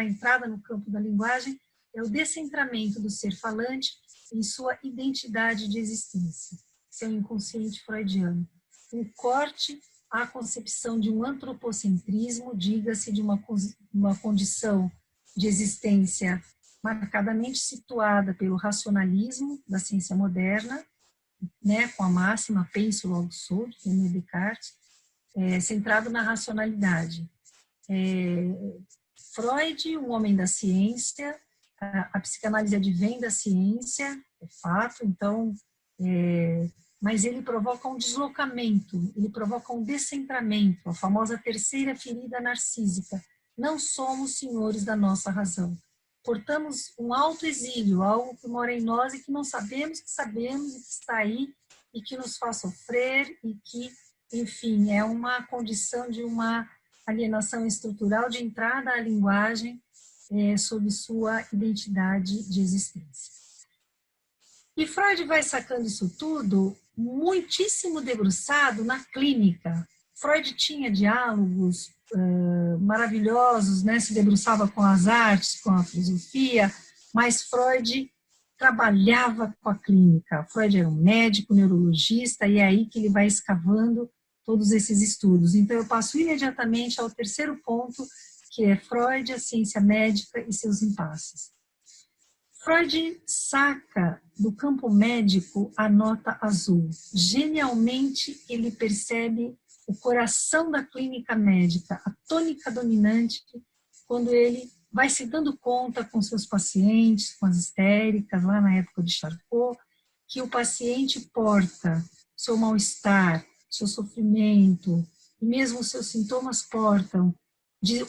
a entrada no campo da linguagem é o descentramento do ser falante em sua identidade de existência, seu inconsciente freudiano. Um corte à concepção de um antropocentrismo, diga-se de uma condição de existência marcadamente situada pelo racionalismo da ciência moderna, né, com a máxima penso logo sou, de René Descartes, centrado na racionalidade. Freud, um homem da ciência, a psicanálise advém da ciência, é fato, então, mas ele provoca um deslocamento, ele provoca um descentramento, a famosa terceira ferida narcísica. Não somos senhores da nossa razão. Portamos um autoexílio, algo que mora em nós e que não sabemos que sabemos e que está aí e que nos faz sofrer e que, enfim, é uma condição de uma alienação estrutural de entrada à linguagem sob sua identidade de existência. E Freud vai sacando isso tudo muitíssimo debruçado na clínica. Freud tinha diálogos maravilhosos, né? Se debruçava com as artes, com a filosofia, mas Freud trabalhava com a clínica. Freud era um médico, neurologista, e é aí que ele vai escavando todos esses estudos. Então, eu passo imediatamente ao terceiro ponto, que é Freud, a ciência médica e seus impasses. Freud saca do campo médico a nota azul. Genialmente, ele percebe o coração da clínica médica, a tônica dominante, quando ele vai se dando conta com seus pacientes, com as histéricas, lá na época de Charcot, que o paciente porta seu mal-estar, seu sofrimento, e mesmo os seus sintomas portam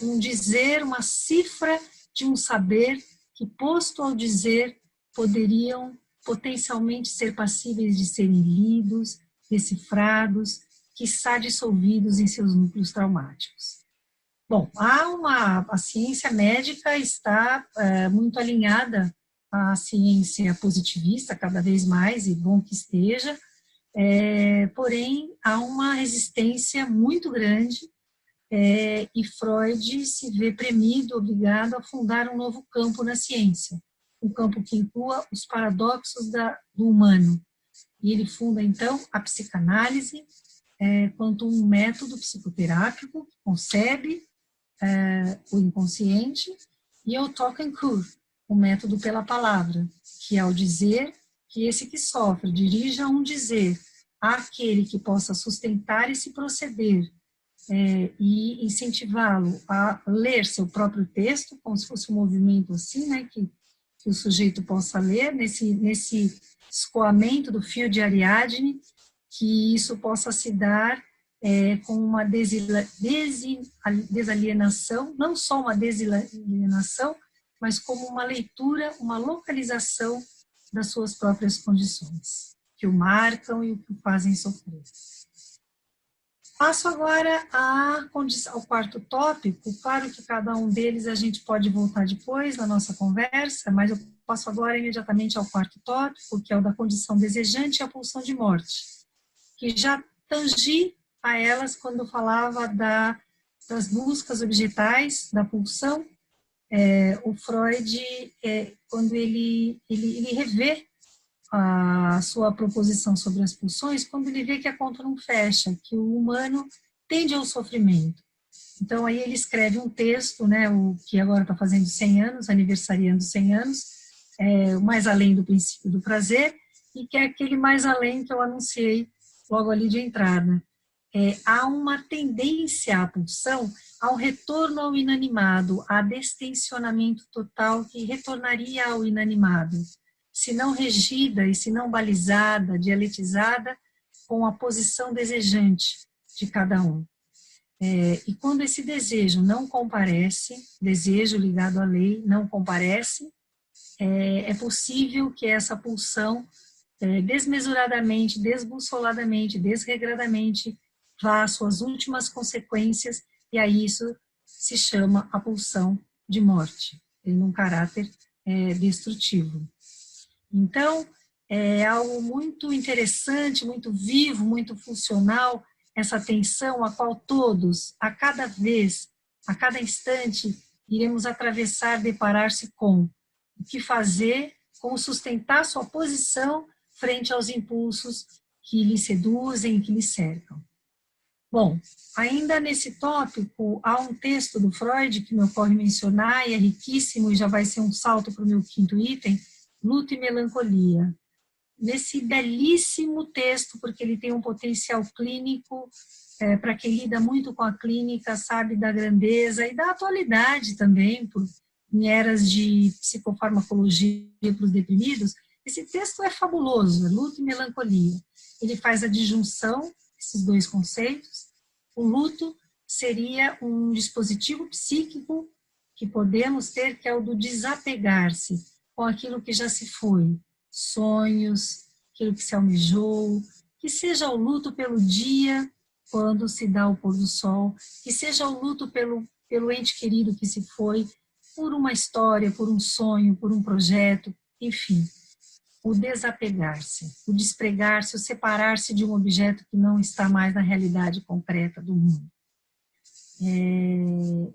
um dizer, uma cifra de um saber que, posto ao dizer, poderiam potencialmente ser passíveis de serem lidos, decifrados, quiçá dissolvidos em seus núcleos traumáticos. Bom, a ciência médica está muito alinhada à ciência positivista, cada vez mais, e bom que esteja, porém, há uma resistência muito grande e Freud se vê premido, obrigado a fundar um novo campo na ciência, um campo que inclua os paradoxos do humano. E ele funda, então, a psicanálise quanto um método psicoterápico que concebe o inconsciente, e o talk and cure, o método pela palavra, que é o dizer, que esse que sofre dirija um dizer àquele que possa sustentar esse proceder e incentivá-lo a ler seu próprio texto, como se fosse um movimento assim, né, que o sujeito possa ler, nesse escoamento do fio de Ariadne, que isso possa se dar com uma desalienação, não só uma desalienação, mas como uma leitura, uma localização das suas próprias condições, que o marcam e o que o fazem sofrer. Passo agora ao quarto tópico. Claro que cada um deles a gente pode voltar depois na nossa conversa, mas eu passo agora imediatamente ao quarto tópico, que é o da condição desejante e a pulsão de morte, que já tangi a elas quando eu falava das buscas objetais, da pulsão. O Freud, quando ele revê a sua proposição sobre as pulsões, quando ele vê que a conta não fecha, que o humano tende ao sofrimento. Então, aí ele escreve um texto, né, o que agora está fazendo 100 anos, aniversariando 100 anos, o Mais Além do Princípio do Prazer, e que é aquele mais além que eu anunciei logo ali de entrada. Há uma tendência à pulsão ao retorno ao inanimado, a destensionamento total que retornaria ao inanimado, se não regida e se não balizada, dialetizada com a posição desejante de cada um. E quando esse desejo não comparece, desejo ligado à lei não comparece, é possível que essa pulsão desmesuradamente, desbussoladamente, desregradamente vá às suas últimas consequências, e aí isso se chama a pulsão de morte, tem um caráter destrutivo. Então, é algo muito interessante, muito vivo, muito funcional, essa tensão a qual todos, a cada vez, a cada instante, iremos atravessar, deparar-se com o que fazer, como sustentar sua posição frente aos impulsos que lhe seduzem, que lhe cercam. Bom, ainda nesse tópico, há um texto do Freud que me ocorre mencionar, e é riquíssimo, e já vai ser um salto para o meu quinto item, Luto e Melancolia. Nesse belíssimo texto, porque ele tem um potencial clínico, para quem lida muito com a clínica, sabe da grandeza e da atualidade também, em eras de psicofarmacologia para os deprimidos, esse texto é fabuloso, Luto e Melancolia. Ele faz a disjunção, esses dois conceitos. O luto seria um dispositivo psíquico que podemos ter, que é o do desapegar-se com aquilo que já se foi, sonhos, aquilo que se almejou, que seja o luto pelo dia, quando se dá o pôr do sol, que seja o luto pelo ente querido que se foi, por uma história, por um sonho, por um projeto, enfim. O desapegar-se, o despregar-se, o separar-se de um objeto que não está mais na realidade concreta do mundo. Eu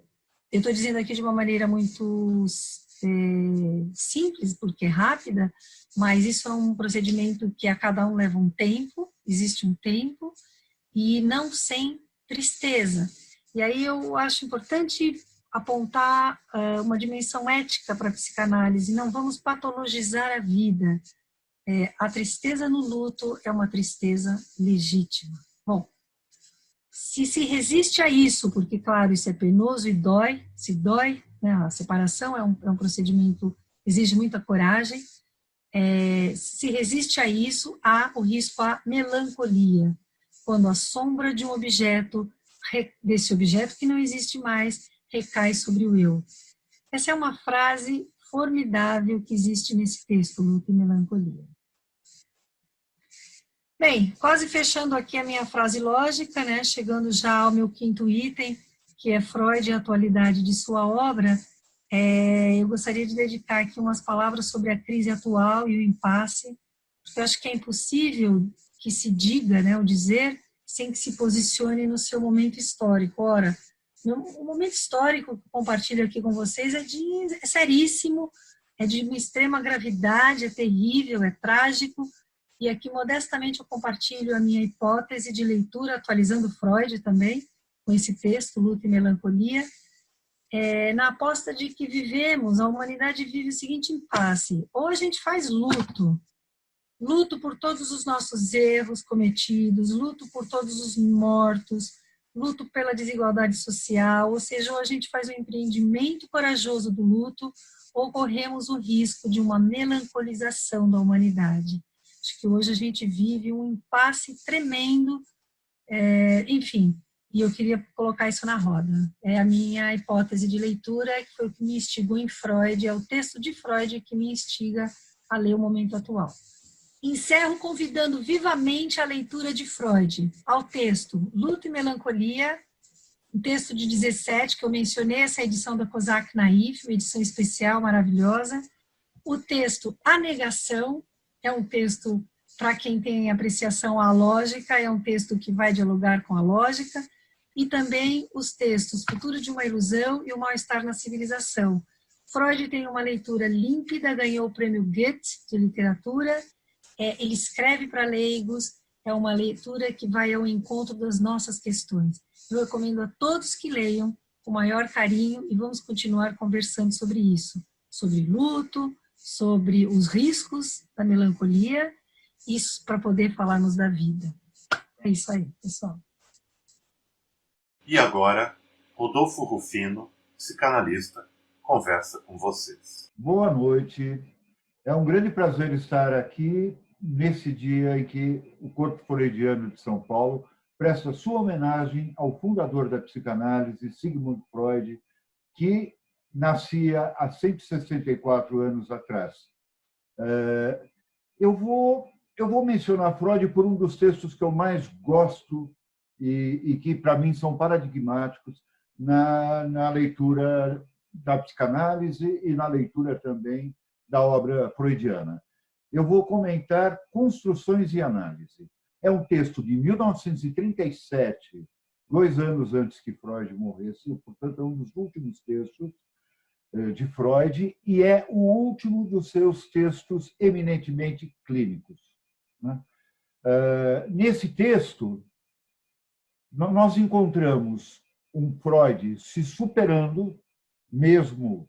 estou dizendo aqui de uma maneira muito simples, porque é rápida, mas isso é um procedimento que a cada um leva um tempo, existe um tempo, e não sem tristeza. E aí eu acho importante apontar uma dimensão ética para a psicanálise. Não vamos patologizar a vida. A tristeza no luto é uma tristeza legítima. Bom, se resiste a isso, porque, claro, isso é penoso e dói, se dói, né, a separação é um procedimento, exige muita coragem, se resiste a isso, há o risco à melancolia, quando a sombra de um objeto, desse objeto que não existe mais, recai sobre o eu. Essa é uma frase formidável que existe nesse texto, Luto e Melancolia. Bem, quase fechando aqui a minha frase lógica, né, chegando já ao meu quinto item, que é Freud e a atualidade de sua obra, eu gostaria de dedicar aqui umas palavras sobre a crise atual e o impasse, porque eu acho que é impossível que se diga, né, o dizer, sem que se posicione no seu momento histórico. Ora, o momento histórico que eu compartilho aqui com vocês é seríssimo, é de uma extrema gravidade, é terrível, é trágico, e aqui, modestamente, eu compartilho a minha hipótese de leitura, atualizando Freud também, com esse texto, Luto e Melancolia, na aposta de que a humanidade vive o seguinte impasse: ou a gente faz luto por todos os nossos erros cometidos, luto por todos os mortos, luto pela desigualdade social, ou seja, ou a gente faz um empreendimento corajoso do luto, ou corremos o risco de uma melancolização da humanidade. Acho que hoje a gente vive um impasse tremendo, enfim, e eu queria colocar isso na roda. É a minha hipótese de leitura, que foi o que me instigou em Freud, é o texto de Freud que me instiga a ler o momento atual. Encerro convidando vivamente a leitura de Freud ao texto Luto e Melancolia, um texto de 17, que eu mencionei, essa edição da Cosac Naif, uma edição especial, maravilhosa. O texto A Negação, é um texto, para quem tem apreciação à lógica, é um texto que vai dialogar com a lógica, e também os textos Futuro de uma Ilusão e O Mal-Estar na Civilização. Freud tem uma leitura límpida, ganhou o prêmio Goethe de literatura, ele escreve para leigos, é uma leitura que vai ao encontro das nossas questões. Eu recomendo a todos que leiam com o maior carinho e vamos continuar conversando sobre isso, sobre luto, sobre os riscos da melancolia, isso para poder falarmos da vida. É isso aí, pessoal.
E agora, Rodolfo Rufino, psicanalista, conversa com vocês.
Boa noite. É um grande prazer estar aqui nesse dia em que o Corpo Freudiano de São Paulo presta sua homenagem ao fundador da psicanálise, Sigmund Freud, que nascia há 164 anos atrás. Eu vou mencionar Freud por um dos textos que eu mais gosto e que, para mim, são paradigmáticos na leitura da psicanálise e na leitura também da obra freudiana. Eu vou comentar Construções e Análise. É um texto de 1937, 2 anos antes que Freud morresse, portanto, é um dos últimos textos de Freud e é o último dos seus textos eminentemente clínicos. Nesse texto, nós encontramos um Freud se superando, mesmo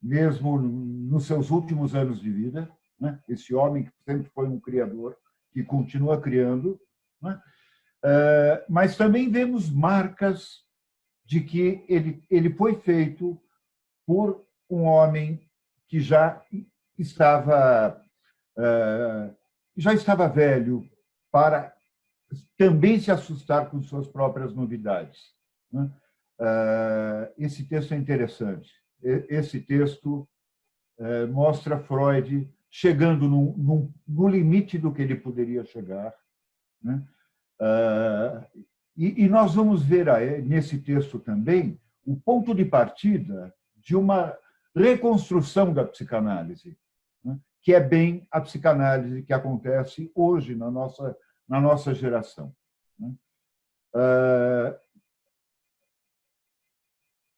nos seus últimos anos de vida, esse homem que sempre foi um criador, que continua criando, mas também vemos marcas de que ele foi feito por um homem que já estava velho para também se assustar com suas próprias novidades. Esse texto é interessante. Esse texto mostra Freud chegando no limite do que ele poderia chegar. E nós vamos ver nesse texto também o ponto de partida de uma reconstrução da psicanálise, que é bem a psicanálise que acontece hoje na nossa geração.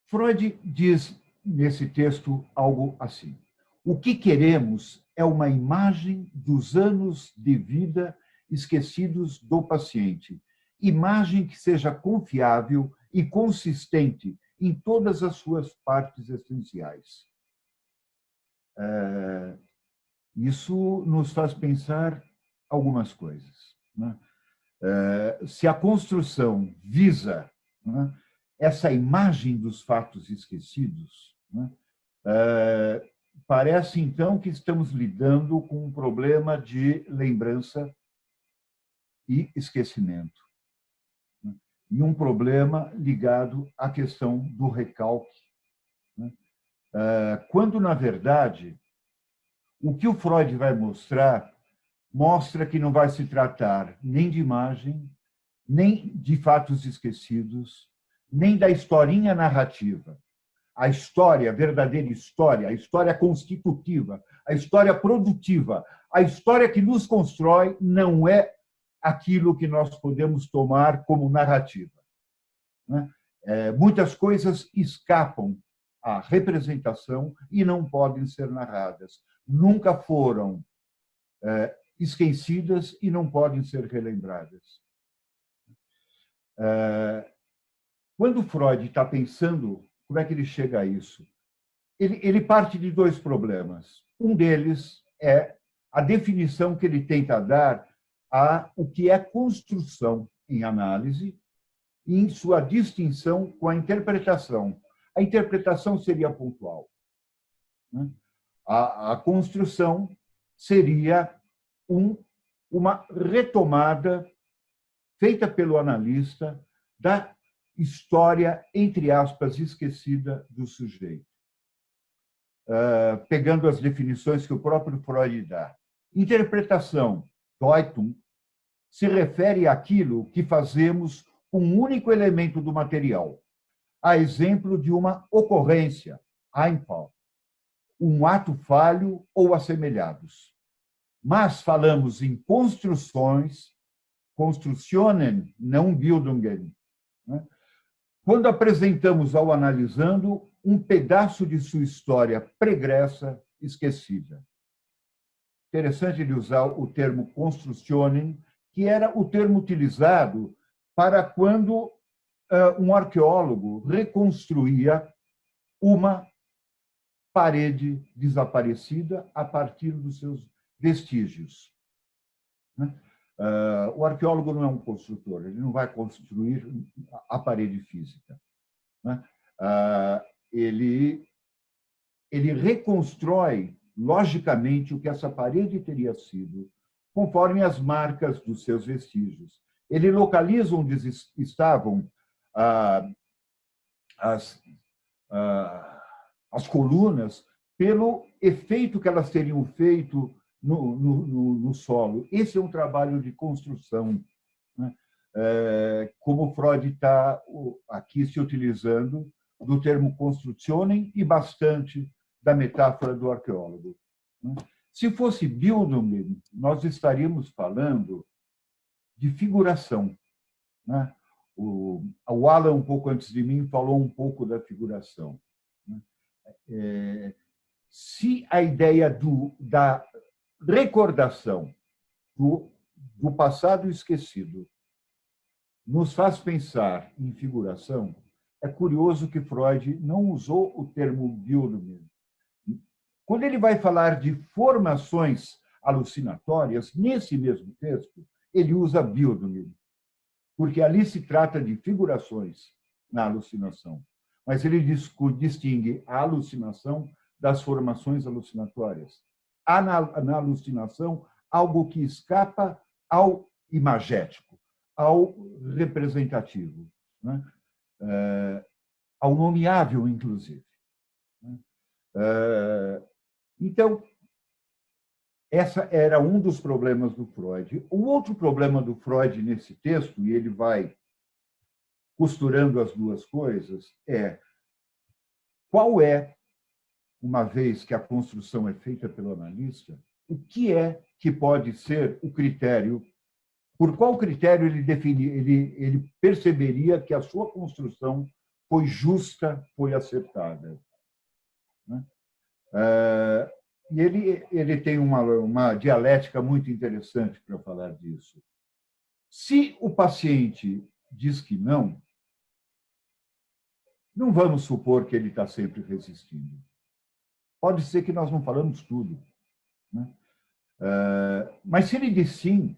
Freud diz nesse texto algo assim: o que queremos é uma imagem dos anos de vida esquecidos do paciente, imagem que seja confiável e consistente em todas as suas partes essenciais. Isso nos faz pensar algumas coisas, né? Se a construção visa, né, essa imagem dos fatos esquecidos, né, parece, então, que estamos lidando com um problema de lembrança e esquecimento, né, e um problema ligado à questão do recalque, né, quando, na verdade, o que o Freud vai mostrar mostra que não vai se tratar nem de imagem, nem de fatos esquecidos, nem da historinha narrativa. A história, a verdadeira história, a história constitutiva, a história produtiva, a história que nos constrói não é aquilo que nós podemos tomar como narrativa, né? Muitas coisas escapam à representação e não podem ser narradas. Nunca foram esquecidas e não podem ser relembradas. Quando Freud está pensando como é que ele chega a isso, ele parte de dois problemas. Um deles é a definição que ele tenta dar a o que é construção em análise e em sua distinção com a interpretação. A interpretação seria pontual, né? A construção seria uma retomada feita pelo analista da história, entre aspas, esquecida do sujeito, pegando as definições que o próprio Freud dá. Interpretação, Deutung, se refere àquilo que fazemos com um único elemento do material, a exemplo de uma ocorrência, Einfall, um ato falho ou assemelhados. Mas falamos em construções, Konstruktionen, não Bildungen, né? Quando apresentamos ao analisando um pedaço de sua história pregressa, esquecida. Interessante ele usar o termo Konstruktionen, que era o termo utilizado para quando um arqueólogo reconstruía uma parede desaparecida a partir dos seus vestígios, né? O arqueólogo não é um construtor, ele não vai construir a parede física, né? Ele reconstrói logicamente o que essa parede teria sido, conforme as marcas dos seus vestígios. Ele localiza onde estavam as colunas pelo efeito que elas teriam feito no solo. Esse é um trabalho de construção, né? Como Freud está aqui se utilizando do termo Konstruktionen e bastante da metáfora do arqueólogo, né? Se fosse Bildung, nós estaríamos falando de figuração, né? O Alan, um pouco antes de mim, falou um pouco da figuração, né? Se a ideia da recordação do passado esquecido nos faz pensar em figuração, é curioso que Freud não usou o termo Bildung. Quando ele vai falar de formações alucinatórias, nesse mesmo texto, ele usa Bildung, porque ali se trata de figurações na alucinação. Mas ele distingue a alucinação das formações alucinatórias. Há na alucinação algo que escapa ao imagético, ao representativo, né? Ao nomeável, inclusive. Então, essa era um dos problemas do Freud. O outro problema do Freud nesse texto, e ele vai costurando as duas coisas, é qual é, uma vez que a construção é feita pelo analista, o que é que pode ser o critério, por qual critério ele perceberia que a sua construção foi justa, foi acertada, né? E ele tem uma dialética muito interessante para falar disso. Se o paciente diz que não, não vamos supor que ele está sempre resistindo. Pode ser que nós não falamos tudo, né? Mas se ele diz sim,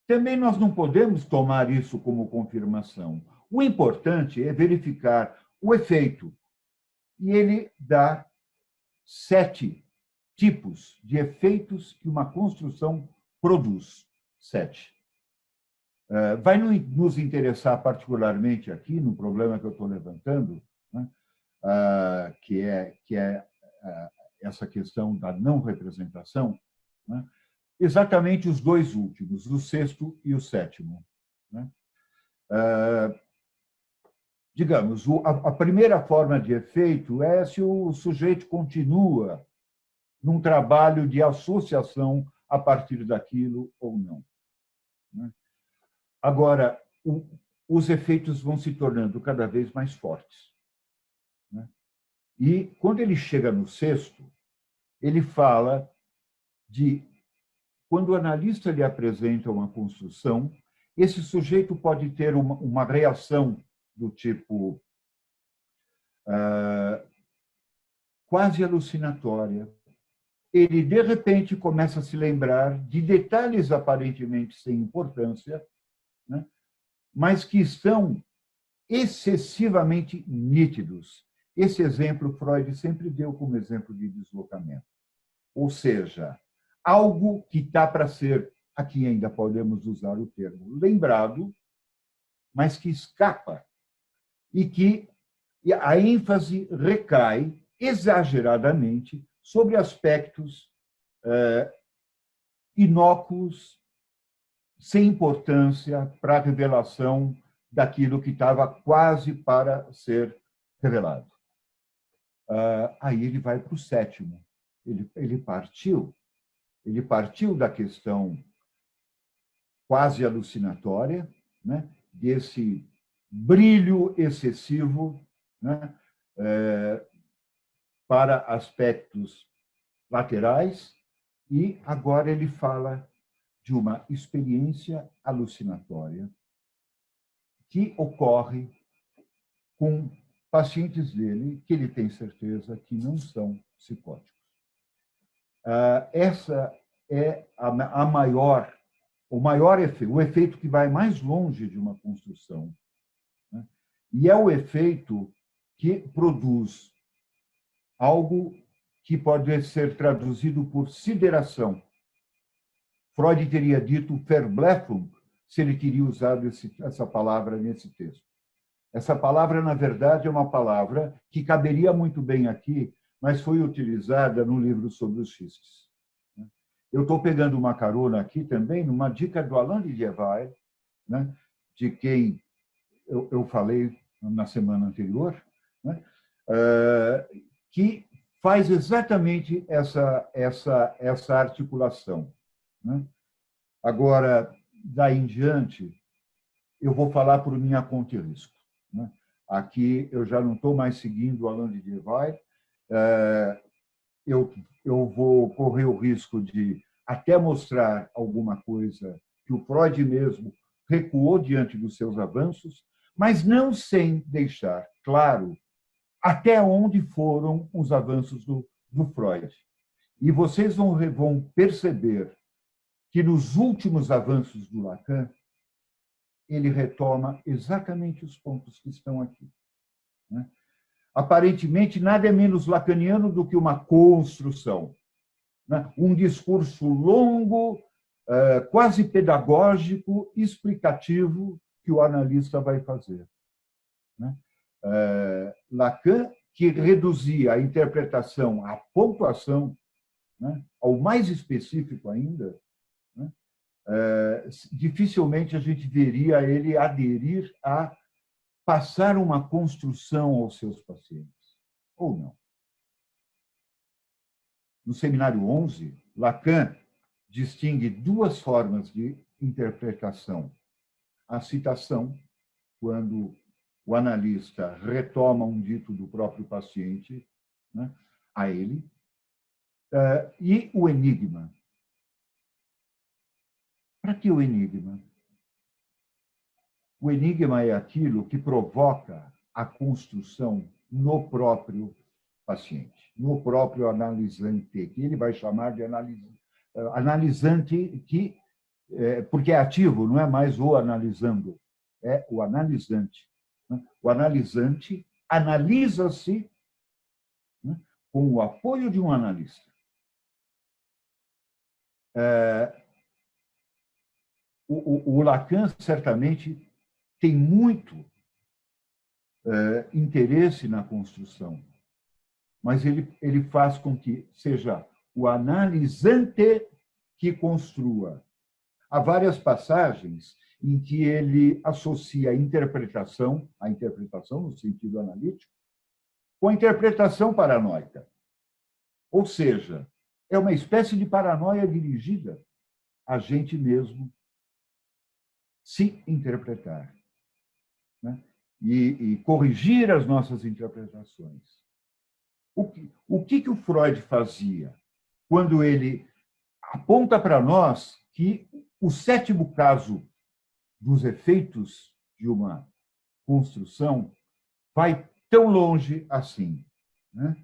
também nós não podemos tomar isso como confirmação. O importante é verificar o efeito. E ele dá 7 tipos de efeitos que uma construção produz. 7. Vai nos interessar particularmente aqui, no problema que eu estou levantando, né? que é essa questão da não representação, né? Exatamente os 2 últimos, o 6º e o 7º. Né? Digamos, a primeira forma de efeito é se o sujeito continua num trabalho de associação a partir daquilo ou não. Né? Agora, os efeitos vão se tornando cada vez mais fortes. Né? E, quando ele chega no 6º, ele fala de, quando o analista lhe apresenta uma construção, esse sujeito pode ter uma reação do tipo quase alucinatória. Ele, de repente, começa a se lembrar de detalhes aparentemente sem importância, né? Mas que estão excessivamente nítidos. Esse exemplo Freud sempre deu como exemplo de deslocamento. Ou seja, algo que está para ser, aqui ainda podemos usar o termo, lembrado, mas que escapa. E que a ênfase recai exageradamente sobre aspectos inócuos, sem importância para a revelação daquilo que estava quase para ser revelado. Aí ele vai para o 7º. Ele partiu da questão quase alucinatória, né? Desse brilho excessivo, né? Para aspectos laterais, e agora ele fala de uma experiência alucinatória que ocorre com pacientes dele que ele tem certeza que não são psicóticos. Essa é o maior efeito, o efeito que vai mais longe de uma construção, né? E é o efeito que produz algo que pode ser traduzido por sideração. Freud teria dito Verblüffung, se ele teria usado essa palavra nesse texto. Essa palavra, na verdade, é uma palavra que caberia muito bem aqui, mas foi utilizada no livro sobre os xistes. Eu estou pegando uma carona aqui também, numa dica do Alain Didier, né, de quem eu falei na semana anterior, né, que faz exatamente essa articulação. Né? Agora, daí em diante, eu vou falar por minha conta e risco. Né? Aqui eu já não estou mais seguindo o Alain Didier. Eu vou correr o risco de até mostrar alguma coisa que o Freud mesmo recuou diante dos seus avanços, mas não sem deixar claro até onde foram os avanços do Freud. E vocês vão perceber que nos últimos avanços do Lacan, ele retoma exatamente os pontos que estão aqui. Né? Aparentemente, nada é menos lacaniano do que uma construção. Né? Um discurso longo, quase pedagógico, explicativo, que o analista vai fazer. Né? Lacan, que reduzia a interpretação à pontuação, né, ao mais específico ainda, né, dificilmente a gente veria ele aderir a passar uma construção aos seus pacientes, ou não. No seminário 11, Lacan distingue 2 formas de interpretação. A citação, quando o analista retoma um dito do próprio paciente, né, a ele, e o enigma. Para que o enigma? O enigma é aquilo que provoca a construção no próprio paciente, no próprio analisante, que ele vai chamar de analisante, porque é ativo, não é mais o analisando, é o analisante. O analisante analisa-se com o apoio de um analista. O Lacan, certamente, tem muito interesse na construção, mas ele faz com que seja o analisante que construa. Há várias passagens em que ele associa a interpretação no sentido analítico, com a interpretação paranoica. Ou seja, é uma espécie de paranoia dirigida a gente mesmo se interpretar, né? E corrigir as nossas interpretações. O que o Freud fazia quando ele aponta para nós que o sétimo caso dos efeitos de uma construção vai tão longe assim, né?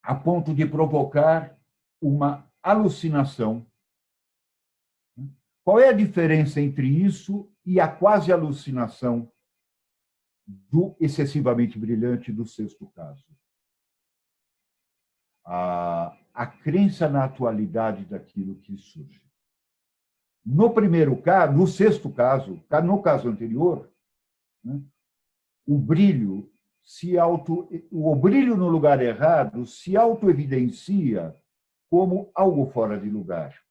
A ponto de provocar uma alucinação. Qual é a diferença entre isso e a quase alucinação do excessivamente brilhante do sexto caso? A crença na atualidade daquilo que surge. No primeiro caso, no sexto caso, no caso anterior, né, o brilho no lugar errado se autoevidencia como algo fora de lugar.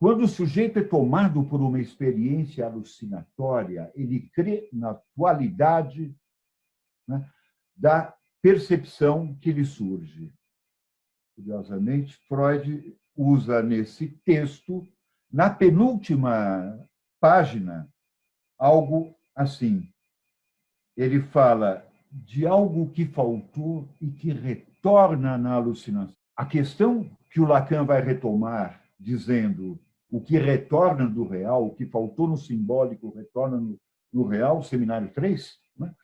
Quando o sujeito é tomado por uma experiência alucinatória, ele crê na atualidade, né, da percepção que lhe surge. Curiosamente, Freud usa nesse texto, na penúltima página, algo assim. Ele fala de algo que faltou e que retorna na alucinação. A questão que o Lacan vai retomar, dizendo o que retorna do real, o que faltou no simbólico retorna no real, Seminário 3, né?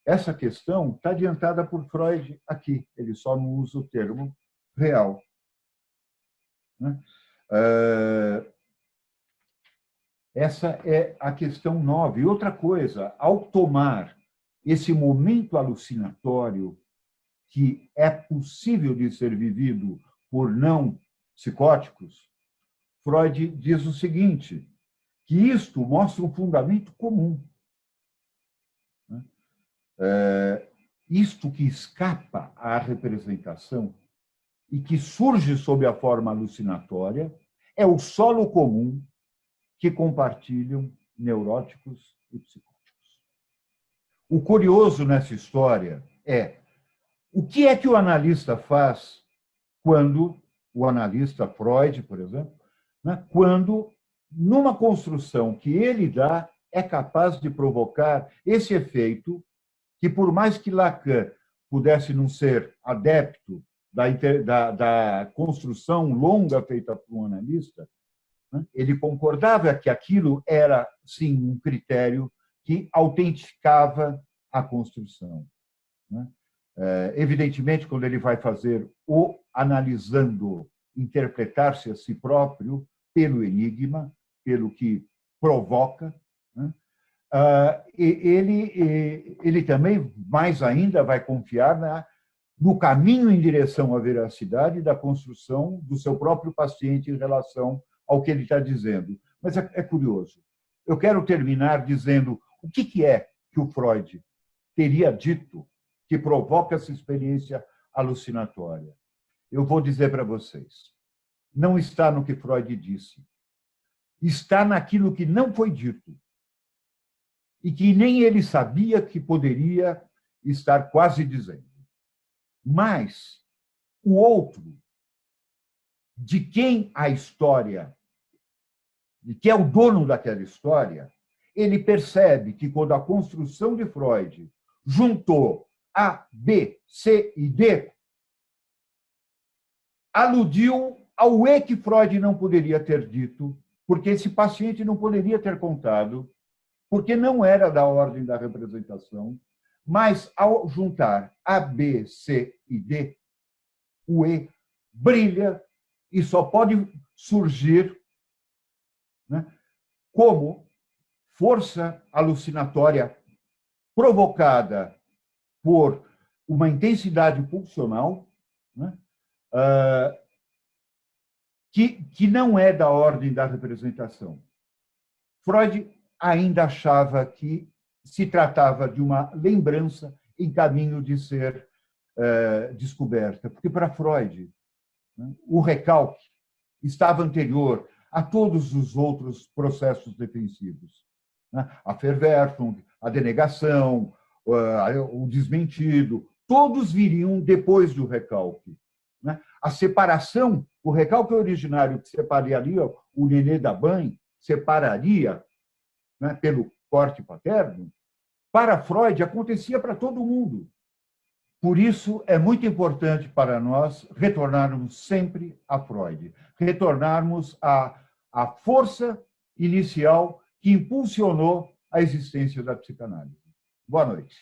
Essa questão está adiantada por Freud aqui, ele só não usa o termo real, né? Essa é a questão 9. E outra coisa, ao tomar esse momento alucinatório que é possível de ser vivido por não psicóticos, Freud diz o seguinte, que isto mostra um fundamento comum. Isto que escapa à representação e que surge sob a forma alucinatória é o solo comum que compartilham neuróticos e psicóticos. O curioso nessa história é o que é que o analista faz quando, o analista Freud, por exemplo, né, quando, numa construção que ele dá, é capaz de provocar esse efeito que, por mais que Lacan pudesse não ser adepto da construção longa feita por um analista, né, ele concordava que aquilo era, sim, um critério que autentificava a construção, né? Evidentemente, quando ele vai fazer o analisando, interpretar-se a si próprio pelo enigma, pelo que provoca, né? Ele também, mais ainda, vai confiar no caminho em direção à veracidade da construção do seu próprio paciente em relação ao que ele está dizendo. Mas é curioso. Eu quero terminar dizendo o que é que o Freud teria dito que provoca essa experiência alucinatória. Eu vou dizer para vocês. Não está no que Freud disse. Está naquilo que não foi dito. E que nem ele sabia que poderia estar quase dizendo. Mas o outro, de quem a história, de que é o dono daquela história, ele percebe que quando a construção de Freud juntou A, B, C e D, aludiu ao E que Freud não poderia ter dito, porque esse paciente não poderia ter contado, porque não era da ordem da representação, mas ao juntar A, B, C e D, o E brilha e só pode surgir, né, como força alucinatória provocada por uma intensidade pulsional, né, que não é da ordem da representação. Freud ainda achava que se tratava de uma lembrança em caminho de ser descoberta, porque para Freud, né, o recalque estava anterior a todos os outros processos defensivos, né? A Verwerfung, a denegação, o desmentido, todos viriam depois do recalque, né? A separação, o recalque originário que separaria o nenê da mãe, separaria, né, pelo corte paterno, para Freud acontecia para todo mundo. Por isso, é muito importante para nós retornarmos sempre a Freud, retornarmos à força inicial que impulsionou a existência da psicanálise. Boa noite.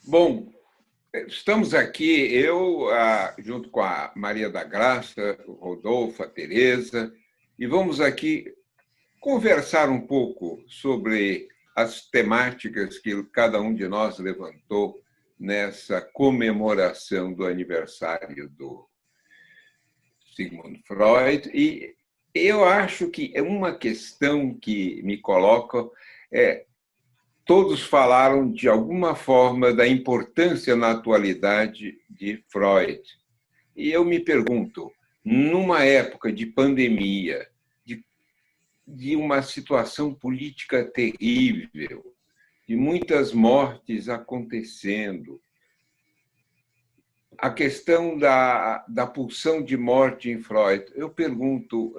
Bom, estamos aqui, eu, junto com a Maria da Graça, o Rodolfo, a Tereza, e vamos aqui conversar um pouco sobre as temáticas que cada um de nós levantou nessa comemoração do aniversário do Sigmund Freud. E eu acho que é uma questão que me coloca todos falaram de alguma forma da importância na atualidade de Freud. E eu me pergunto, numa época de pandemia, de uma situação política terrível, de muitas mortes acontecendo, a questão da pulsão de morte em Freud, eu pergunto,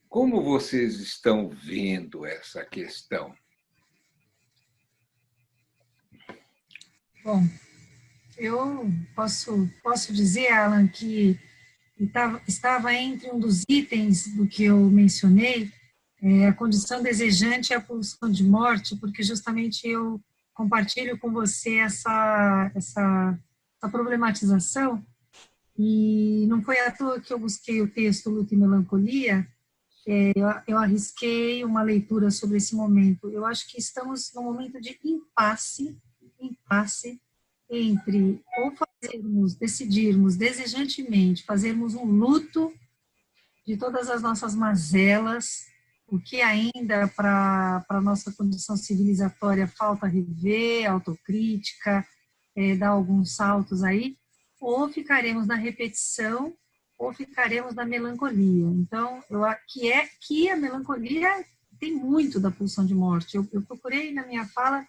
como vocês estão vendo essa questão?
Bom, eu posso dizer, Alan, que estava entre um dos itens do que eu mencionei, a condição desejante e a pulsão de morte, porque justamente eu compartilho com você essa problematização, e não foi à toa que eu busquei o texto Luto e Melancolia, eu arrisquei uma leitura sobre esse momento. Eu acho que estamos num momento de impasse entre ou decidirmos desejantemente, fazermos um luto de todas as nossas mazelas, o que ainda para a nossa condição civilizatória falta rever, autocrítica, dar alguns saltos aí, ou ficaremos na repetição, ou ficaremos na melancolia. Então, que a melancolia tem muito da pulsão de morte. Eu procurei, na minha fala,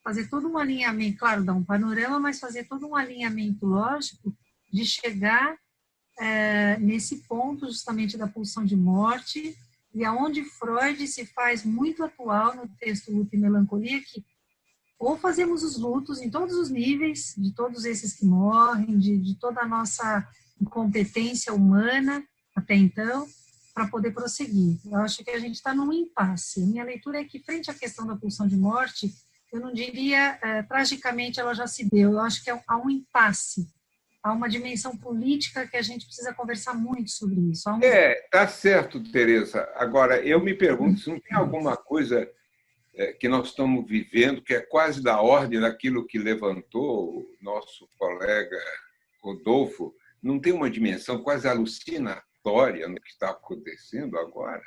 fazer todo um alinhamento, claro, dar um panorama, mas fazer todo um alinhamento lógico de chegar nesse ponto justamente da pulsão de morte, e aonde Freud se faz muito atual no texto Luto e Melancolia, que ou fazemos os lutos em todos os níveis, de todos esses que morrem, de toda a nossa incompetência humana até então, para poder prosseguir. Eu acho que a gente está num impasse. A minha leitura é que, frente à questão da pulsão de morte, eu não diria, tragicamente, ela já se deu. Eu acho que há um impasse, há uma dimensão política que a gente precisa conversar muito sobre isso.
Tá certo, Tereza. Agora, eu me pergunto se não tem alguma coisa que nós estamos vivendo que é quase da ordem daquilo que levantou o nosso colega Rodolfo, não tem uma dimensão quase alucinatória no que está acontecendo agora?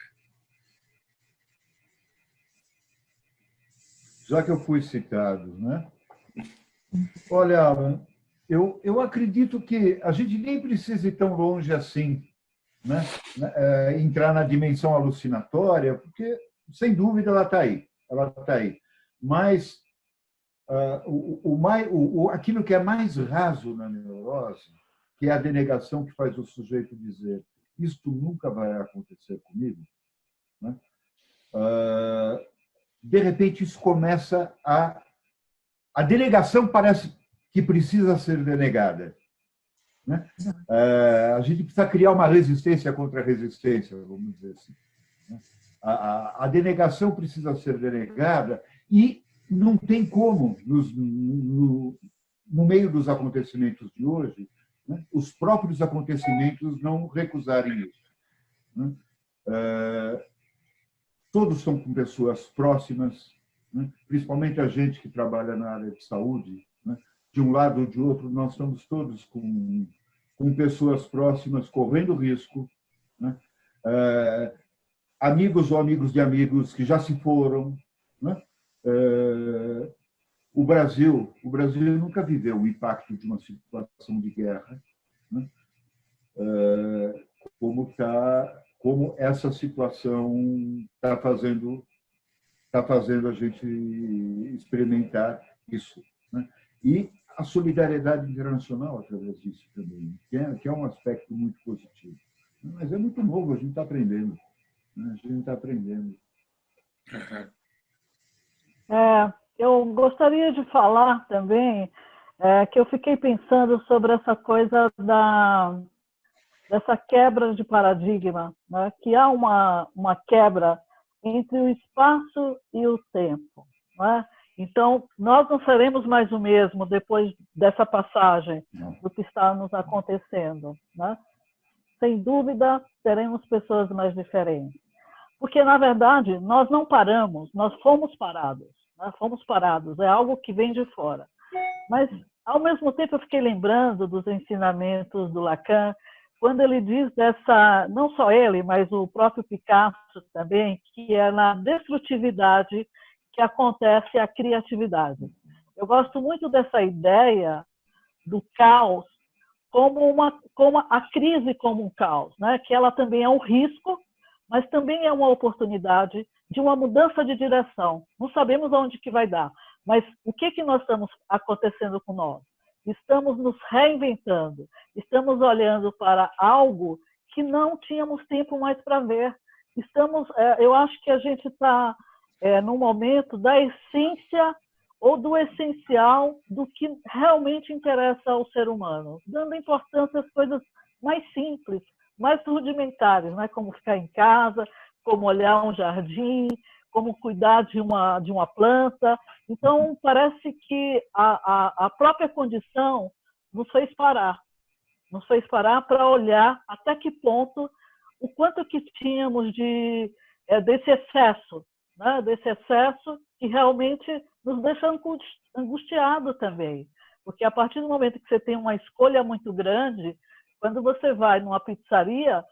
Já que eu fui citado, né? Olha, Alan, eu acredito que a gente nem precisa ir tão longe assim, né? Entrar na dimensão alucinatória, porque, sem dúvida, ela está aí. Ela está aí. Mas aquilo que é mais raso na neurose, que é a denegação que faz o sujeito dizer isto nunca vai acontecer comigo, né? de repente isso começa a denegação parece que precisa ser denegada, né? A gente precisa criar uma resistência contra a resistência, vamos dizer assim. A denegação precisa ser denegada e não tem como, no meio dos acontecimentos de hoje, né, os próprios acontecimentos não recusarem isso, né? Todos são com pessoas próximas, né? Principalmente a gente que trabalha na área de saúde, né? De um lado ou de outro, nós estamos todos com pessoas próximas correndo risco, né? Amigos ou amigos de amigos que já se foram, né? O Brasil nunca viveu o impacto de uma situação de guerra, né? Como essa situação está fazendo a gente experimentar isso, né? E a solidariedade internacional através disso também, que é um aspecto muito positivo. Mas é muito novo, a gente está aprendendo. A gente está aprendendo.
Eu gostaria de falar também que eu fiquei pensando sobre essa coisa dessa quebra de paradigma, né? Que há uma quebra entre o espaço e o tempo, né? Então, nós não seremos mais o mesmo depois dessa passagem do que está nos acontecendo, né? Sem dúvida, teremos pessoas mais diferentes. Porque, na verdade, nós não paramos, nós fomos parados. Né? Fomos parados, é algo que vem de fora. Mas, ao mesmo tempo, eu fiquei lembrando dos ensinamentos do Lacan, quando ele diz dessa, não só ele, mas o próprio Picasso também, que é na destrutividade que acontece a criatividade. Eu gosto muito dessa ideia do caos como a crise como um caos, né? Que ela também é um risco, mas também é uma oportunidade de uma mudança de direção. Não sabemos aonde que vai dar, mas o que nós estamos acontecendo com nós? Estamos nos reinventando, estamos olhando para algo que não tínhamos tempo mais para ver. Eu acho que a gente está num momento da essência ou do essencial do que realmente interessa ao ser humano, dando importância às coisas mais simples, mais rudimentares, né? Como ficar em casa, como olhar um jardim, como cuidar de uma planta. Então, parece que a própria condição nos fez parar para olhar até que ponto, o quanto que tínhamos desse excesso, né? Desse excesso que realmente nos deixa angustiado também. Porque a partir do momento que você tem uma escolha muito grande, quando você vai numa pizzaria,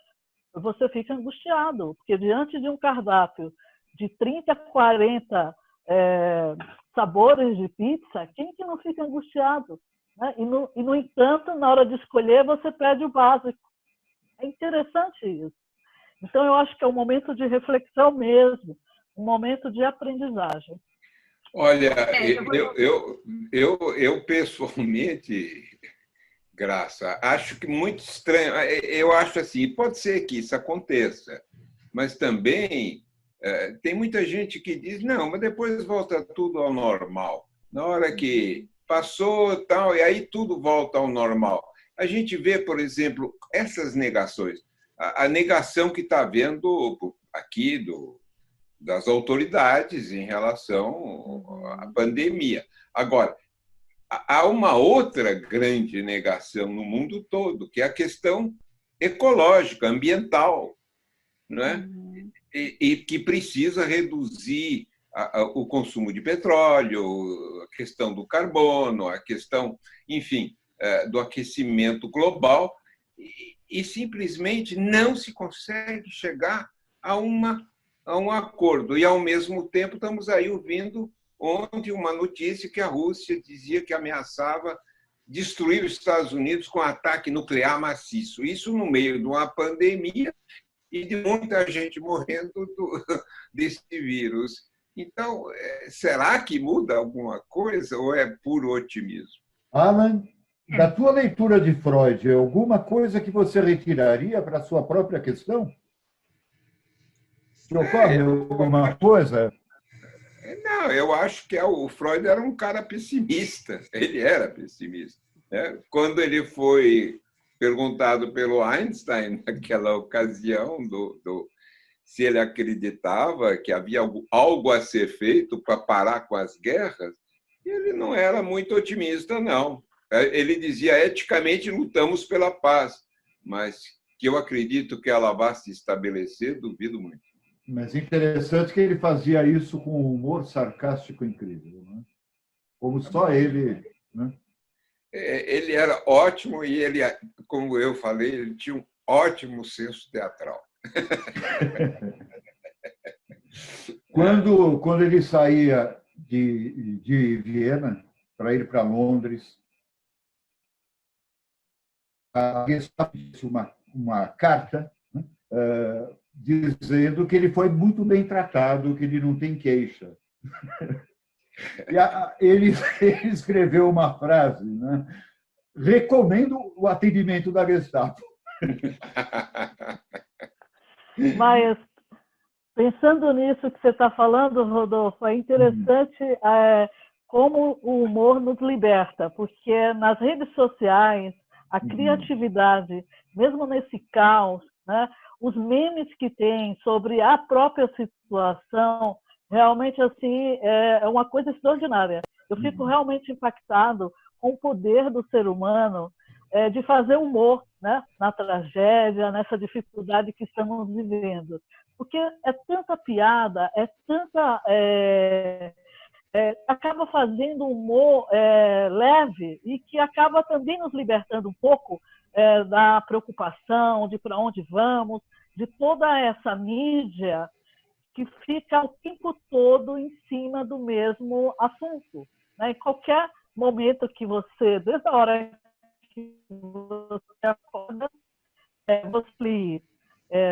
você fica angustiado, porque diante de um cardápio de 30, 40 sabores de pizza, quem que não fica angustiado? Né? E, no entanto, na hora de escolher, você pede o básico. É interessante isso. Então, eu acho que é um momento de reflexão mesmo, um momento de aprendizagem.
Olha, eu pessoalmente, Graça, acho que muito estranho. Eu acho assim, pode ser que isso aconteça, mas também tem muita gente que diz, não, mas depois volta tudo ao normal. Na hora que passou, tal, e aí tudo volta ao normal. A gente vê, por exemplo, essas negações. A negação que está havendo aqui das autoridades em relação à pandemia. Agora, há uma outra grande negação no mundo todo, que é a questão ecológica, ambiental, né? E que precisa reduzir o consumo de petróleo, a questão do carbono, a questão, enfim, do aquecimento global, e simplesmente não se consegue chegar a um acordo. E, ao mesmo tempo, estamos aí ouvindo ontem uma notícia que a Rússia dizia que ameaçava destruir os Estados Unidos com ataque nuclear maciço. Isso no meio de uma pandemia e de muita gente morrendo desse vírus. Então, será que muda alguma coisa ou é puro otimismo?
Alan, da tua leitura de Freud, alguma coisa que você retiraria para a sua própria questão? Te ocorre alguma coisa?
Não, eu acho que o Freud era um cara pessimista. Ele era pessimista, né? Quando ele foi perguntado pelo Einstein, naquela ocasião, se ele acreditava que havia algo a ser feito para parar com as guerras, ele não era muito otimista, não. Ele dizia, eticamente, lutamos pela paz, mas que eu acredito que ela vá se estabelecer, duvido muito.
Mas interessante que ele fazia isso com um humor sarcástico incrível, né? Como só ele, né?
Ele era ótimo e ele, como eu falei, ele tinha um ótimo senso teatral.
Quando ele saía de Viena para ir para Londres, a Gestapo disse uma carta, né, dizendo que ele foi muito bem tratado, que ele não tem queixa. E ele escreveu uma frase, né? Recomendo o atendimento da Gestapo.
Mas, pensando nisso que você está falando, Rodolfo, é interessante como o humor nos liberta, porque nas redes sociais, a criatividade, mesmo nesse caos, né, os memes que tem sobre a própria situação, realmente assim é uma coisa extraordinária. Eu fico realmente impactado com o poder do ser humano de fazer humor, né, na tragédia, nessa dificuldade que estamos vivendo. Porque é tanta piada, é tanta... acaba fazendo humor leve e que acaba também nos libertando um pouco da preocupação, de para onde vamos, de toda essa mídia que fica o tempo todo em cima do mesmo assunto, né? Em qualquer momento que você, desde a hora que você acorda, você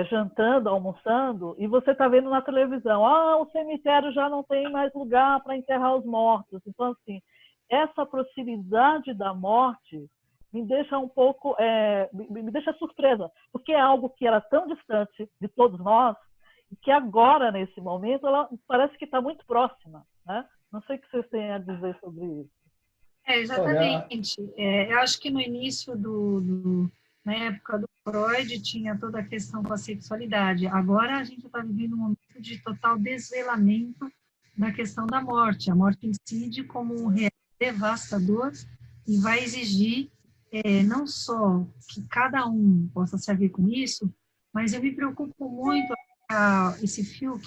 jantando, almoçando, e você está vendo na televisão, o cemitério já não tem mais lugar para enterrar os mortos. Então, assim, essa proximidade da morte me deixa um pouco, me deixa surpresa, porque é algo que era tão distante de todos nós, e que agora, nesse momento, ela parece que está muito próxima, né? Não sei o que vocês têm a dizer sobre isso.
Exatamente. Eu acho que no início na época do Freud tinha toda a questão com a sexualidade. Agora a gente está vivendo um momento de total desvelamento da questão da morte. A morte incide como um real devastador e vai exigir não só que cada um possa se haver com isso, mas eu me preocupo muito esse fio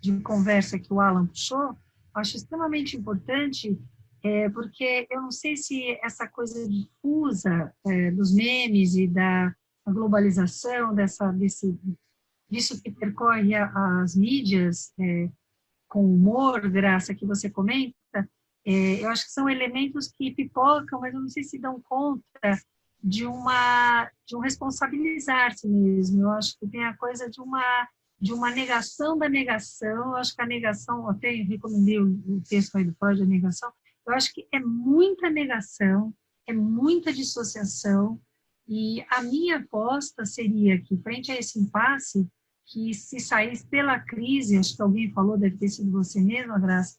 de conversa que o Alan puxou. Acho extremamente importante porque eu não sei se essa coisa difusa dos memes e da globalização, disso que percorre as mídias com humor, graça, que você comenta, eu acho que são elementos que pipocam, mas eu não sei se dão conta de um responsabilizar-se mesmo. Eu acho que tem a coisa de uma negação da negação. Eu acho que a negação, até recomendei o texto aí do Freud, a negação. Eu acho que é muita negação, é muita dissociação, e a minha aposta seria que, frente a esse impasse, que se saísse pela crise, acho que alguém falou, deve ter sido você mesma, Graça,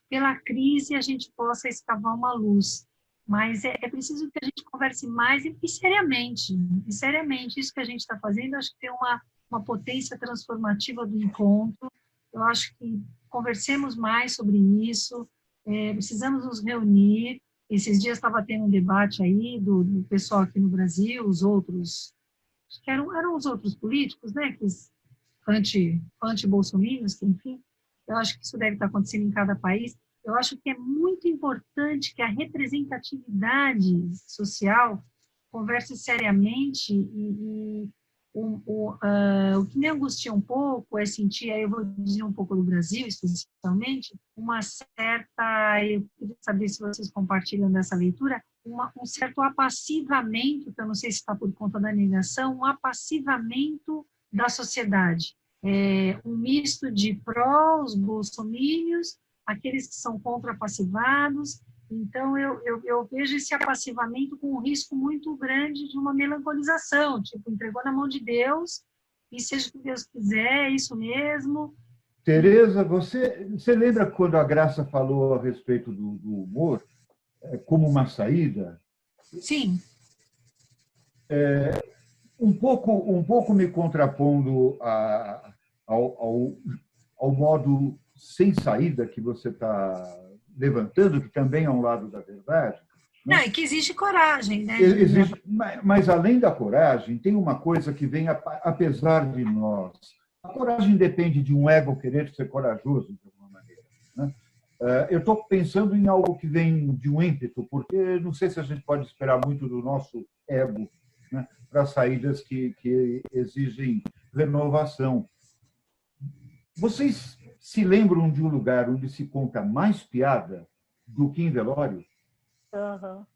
pela crise a gente possa escavar uma luz. Mas é preciso que a gente converse mais e seriamente. E seriamente, isso que a gente está fazendo, acho que tem uma potência transformativa do encontro. Eu acho que conversemos mais sobre isso. Precisamos nos reunir. Esses dias estava tendo um debate aí do pessoal aqui no Brasil, os outros, acho que eram os outros políticos, né, que anti-bolsominions, enfim. Eu acho que isso deve estar acontecendo em cada país. Eu acho que é muito importante que a representatividade social converse seriamente o que me angustia um pouco é sentir, aí eu vou dizer um pouco do Brasil, especificamente, uma certa, eu queria saber se vocês compartilham dessa leitura, um certo apassivamento, que eu não sei se está por conta da negação, um apassivamento da sociedade. Um misto de prós, bolsomínios, aqueles que são contra-passivados. Então, eu vejo esse apassivamento com um risco muito grande de uma melancolização, tipo, entregou na mão de Deus, e seja o que Deus quiser, é isso mesmo,
Tereza, você lembra quando a Graça falou a respeito do humor como uma saída?
Sim.
Um pouco me contrapondo ao modo sem saída que você está levantando, que também é um lado da verdade.
Não, é que existe coragem, né?
Mas, além da coragem, tem uma coisa que vem apesar de nós. A coragem depende de um ego querer ser corajoso, de alguma maneira. Né? Eu estou pensando em algo que vem de um ímpeto, porque não sei se a gente pode esperar muito do nosso ego, né, para saídas que exigem renovação. Vocês se lembram de um lugar onde se conta mais piada do que em velório?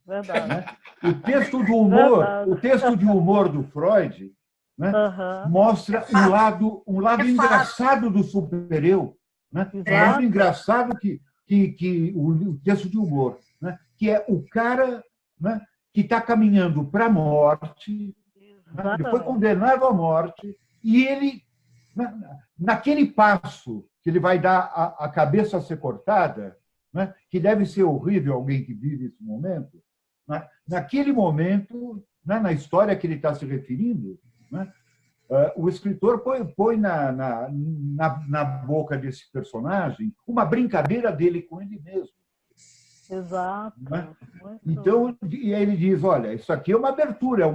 Verdade.
Né? O texto de humor do Freud, né, mostra um lado engraçado do super-eu, né? Um lado engraçado que o texto de humor, né, que é o cara, né, que está caminhando para a morte, né, ele foi condenado à morte, e ele, naquele passo que ele vai dar a cabeça a ser cortada, né, que deve ser horrível alguém que vive esse momento, né, naquele momento, né, na história que ele está se referindo, né, o escritor põe na boca desse personagem uma brincadeira dele com ele mesmo.
Exato.
Né? Então, e aí ele diz, olha, isso aqui é uma abertura,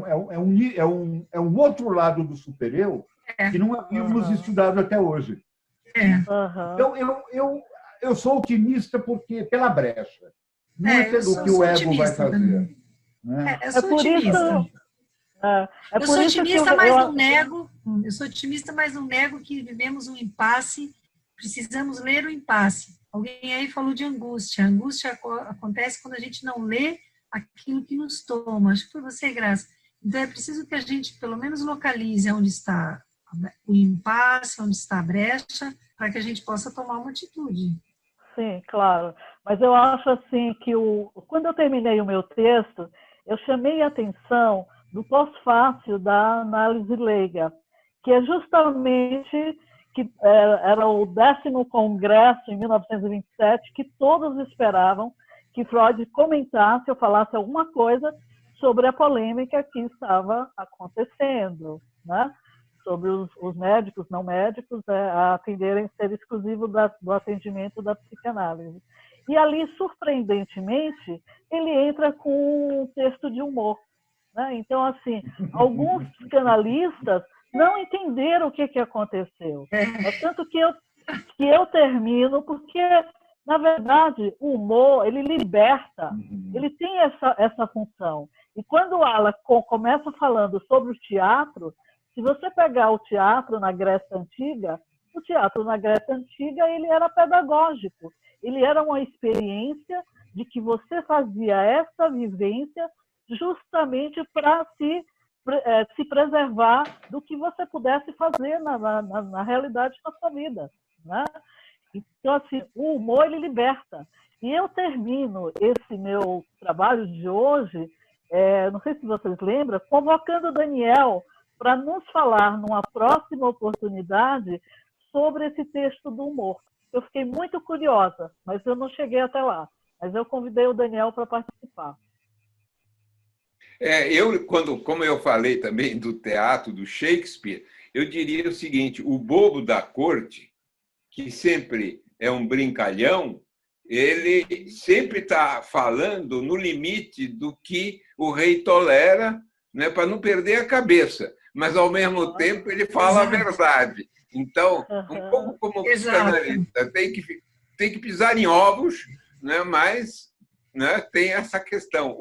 é um outro lado do super-eu que não havíamos estudado até hoje. Então, eu sou otimista pela brecha, não é pelo que o ego vai fazer. Né?
Eu sou otimista. Eu sou otimista, mas não nego. Eu sou otimista, mas não nego que vivemos um impasse. Precisamos ler o impasse. Alguém aí falou de angústia. A angústia acontece quando a gente não lê aquilo que nos toma. Acho que foi você, Graça. Então, é preciso que a gente, pelo menos, localize onde está o impasse, onde está a brecha, para que a gente possa tomar uma atitude.
Sim, claro. Mas eu acho assim que quando eu terminei o meu texto, eu chamei a atenção do pós-fácil da análise leiga, que é justamente que era o 10º congresso, em 1927, que todos esperavam que Freud comentasse ou falasse alguma coisa sobre a polêmica que estava acontecendo, né? Sobre os médicos, não médicos, a atenderem ser exclusivo do atendimento da psicanálise. E ali, surpreendentemente, ele entra com um texto de humor. Né? Então, assim, alguns psicanalistas não entenderam o que aconteceu. É tanto que eu termino, porque, na verdade, o humor, ele liberta, ele tem essa função. E quando o Alan começa falando sobre o teatro, se você pegar o teatro na Grécia Antiga, ele era pedagógico. Ele era uma experiência de que você fazia essa vivência justamente para se preservar do que você pudesse fazer na realidade da sua vida. Né? Então, assim, o humor, ele liberta. E eu termino esse meu trabalho de hoje, não sei se vocês lembram, convocando o Daniel para nos falar, numa próxima oportunidade, sobre esse texto do humor. Eu fiquei muito curiosa, mas eu não cheguei até lá. Mas eu convidei o Daniel para participar.
Como eu falei também do teatro, do Shakespeare, eu diria o seguinte, o bobo da corte, que sempre é um brincalhão, ele sempre está falando no limite do que o rei tolera, né, para não perder a cabeça, mas, ao mesmo tempo, ele fala a verdade. Então, um pouco como psicanalista, tem que pisar em ovos, né, mas, né, tem essa questão,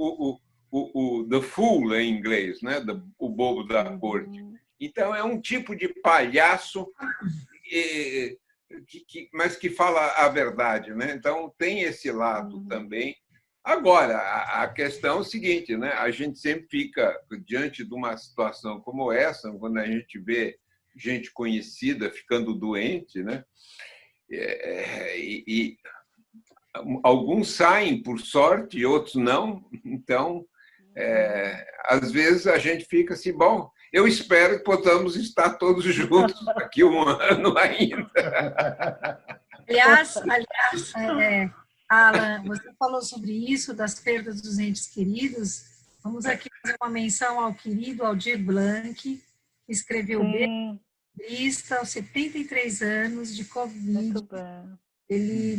the fool em inglês, né, o bobo da corte. Então, é um tipo de palhaço, mas que fala a verdade. Né? Então, tem esse lado também. Agora, a questão é o seguinte, né? A gente sempre fica diante de uma situação como essa, quando a gente vê gente conhecida ficando doente, né? E alguns saem por sorte, outros não. Então, às vezes a gente fica assim, bom, Eu espero que possamos estar todos juntos daqui um ano ainda.
Aliás, Alan, você falou sobre isso, das perdas dos entes queridos. Vamos aqui fazer uma menção ao querido Aldir Blanc, que escreveu Lista aos 73 anos de Covid.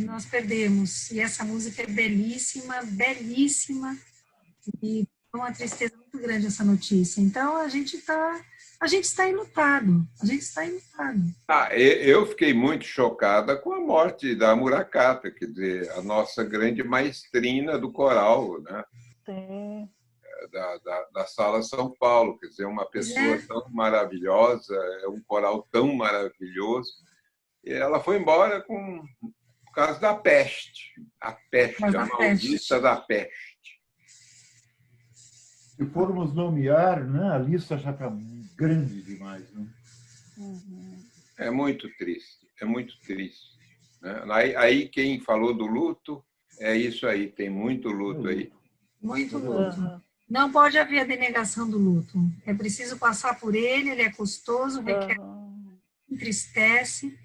Nós perdemos. E essa música é belíssima, belíssima. E é uma tristeza muito grande essa notícia. Então, a gente está enlutado. A gente está enlutado.
Eu fiquei muito chocada com a morte da Murakata, quer dizer, a nossa grande maestrina do coral, né?
Sim.
Da Sala São Paulo, quer dizer, uma pessoa tão maravilhosa, um coral tão maravilhoso, e ela foi embora por causa da peste, a maldita da peste.
Se formos nomear, né, a lista já está grande demais. Né?
É muito triste, é muito triste. Né? Aí quem falou do luto, é isso aí, tem muito luto aí. Muito
luto. Não pode haver a denegação do luto. É preciso passar por ele é custoso, requer, entristece.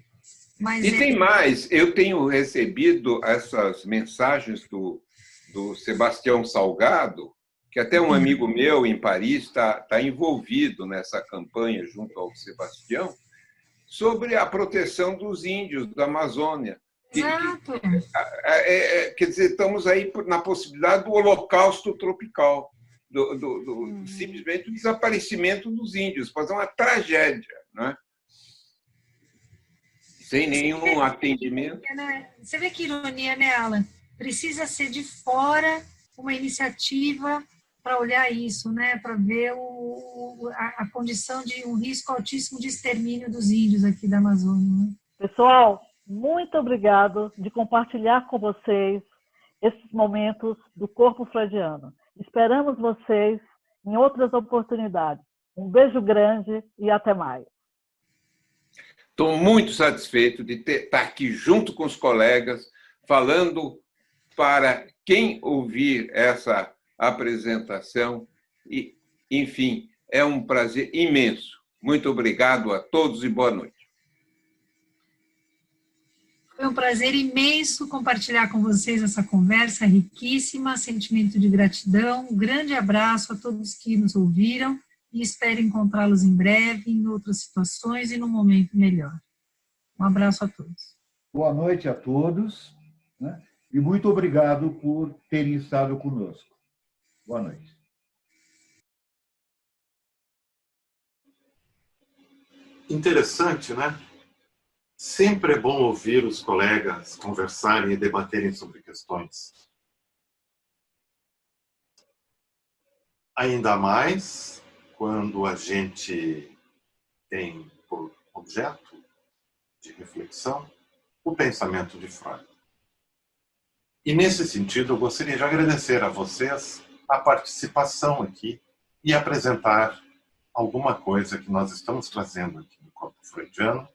Mas
e tem mais, eu tenho recebido essas mensagens do Sebastião Salgado, que até um amigo meu em Paris está envolvido nessa campanha junto ao Sebastião, sobre a proteção dos índios da Amazônia.
Exato.
Quer dizer, estamos aí na possibilidade do holocausto tropical, simplesmente do desaparecimento dos índios, fazer uma tragédia, né? Sem nenhum atendimento.
Você vê que ironia, né, Alan? Precisa ser de fora uma iniciativa para olhar isso, né? Para ver a condição de um risco altíssimo de extermínio dos índios aqui da Amazônia. Né?
Pessoal, muito obrigado de compartilhar com vocês esses momentos do corpo freudiano. Esperamos vocês em outras oportunidades. Um beijo grande e até mais.
Estou muito satisfeito de estar aqui junto com os colegas, falando para quem ouvir essa apresentação. E, enfim, é um prazer imenso. Muito obrigado a todos e boa noite.
Foi um prazer imenso compartilhar com vocês essa conversa riquíssima, sentimento de gratidão. Um grande abraço a todos que nos ouviram e espero encontrá-los em breve, em outras situações e num momento melhor. Um abraço a todos.
Boa noite a todos, né? E muito obrigado por terem estado conosco. Boa noite.
Interessante, né? Sempre é bom ouvir os colegas conversarem e debaterem sobre questões. Ainda mais quando a gente tem por objeto de reflexão o pensamento de Freud. E, nesse sentido, eu gostaria de agradecer a vocês a participação aqui e apresentar alguma coisa que nós estamos trazendo aqui no Corpo Freudiano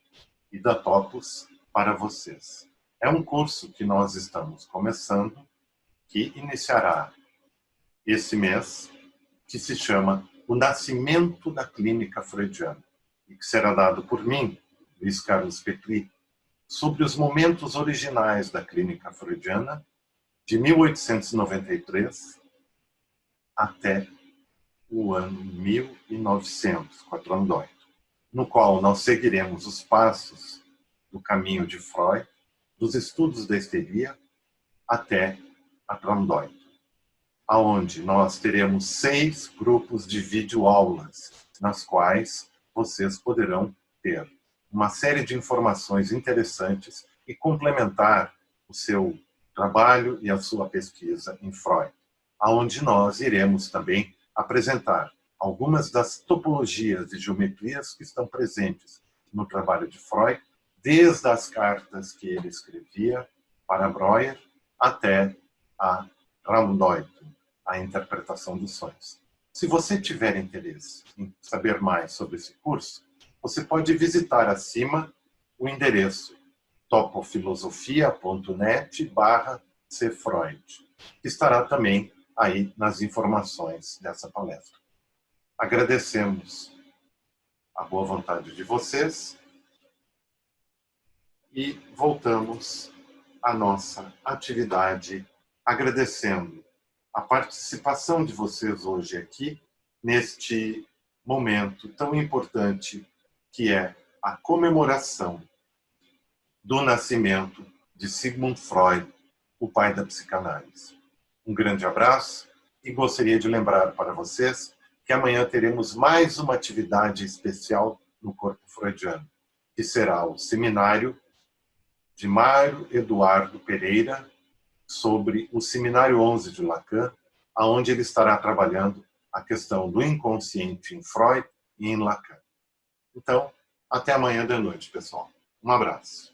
e da Topos para vocês. É um curso que nós estamos começando, que iniciará esse mês, que se chama O Nascimento da Clínica Freudiana, e que será dado por mim, Luiz Carlos Petri, sobre os momentos originais da Clínica Freudiana, de 1893 até o ano 1900, com a Trondheim, no qual nós seguiremos os passos do caminho de Freud, dos estudos da histeria, até a Trondheim, onde nós teremos 6 grupos de videoaulas, nas quais vocês poderão ter uma série de informações interessantes e complementar o seu trabalho e a sua pesquisa em Freud, onde nós iremos também apresentar algumas das topologias e geometrias que estão presentes no trabalho de Freud, desde as cartas que ele escrevia para Breuer até a Raumdeutung, a interpretação dos sonhos. Se você tiver interesse em saber mais sobre esse curso, você pode visitar acima o endereço topofilosofia.net/cfreud, que estará também aí nas informações dessa palestra. Agradecemos a boa vontade de vocês e voltamos à nossa atividade agradecendo a participação de vocês hoje aqui neste momento tão importante que é a comemoração do nascimento de Sigmund Freud, o pai da psicanálise. Um grande abraço e gostaria de lembrar para vocês que amanhã teremos mais uma atividade especial no Corpo Freudiano, que será o seminário de Mário Eduardo Pereira sobre o Seminário 11 de Lacan, onde ele estará trabalhando a questão do inconsciente em Freud e em Lacan. Então, até amanhã de noite, pessoal. Um abraço.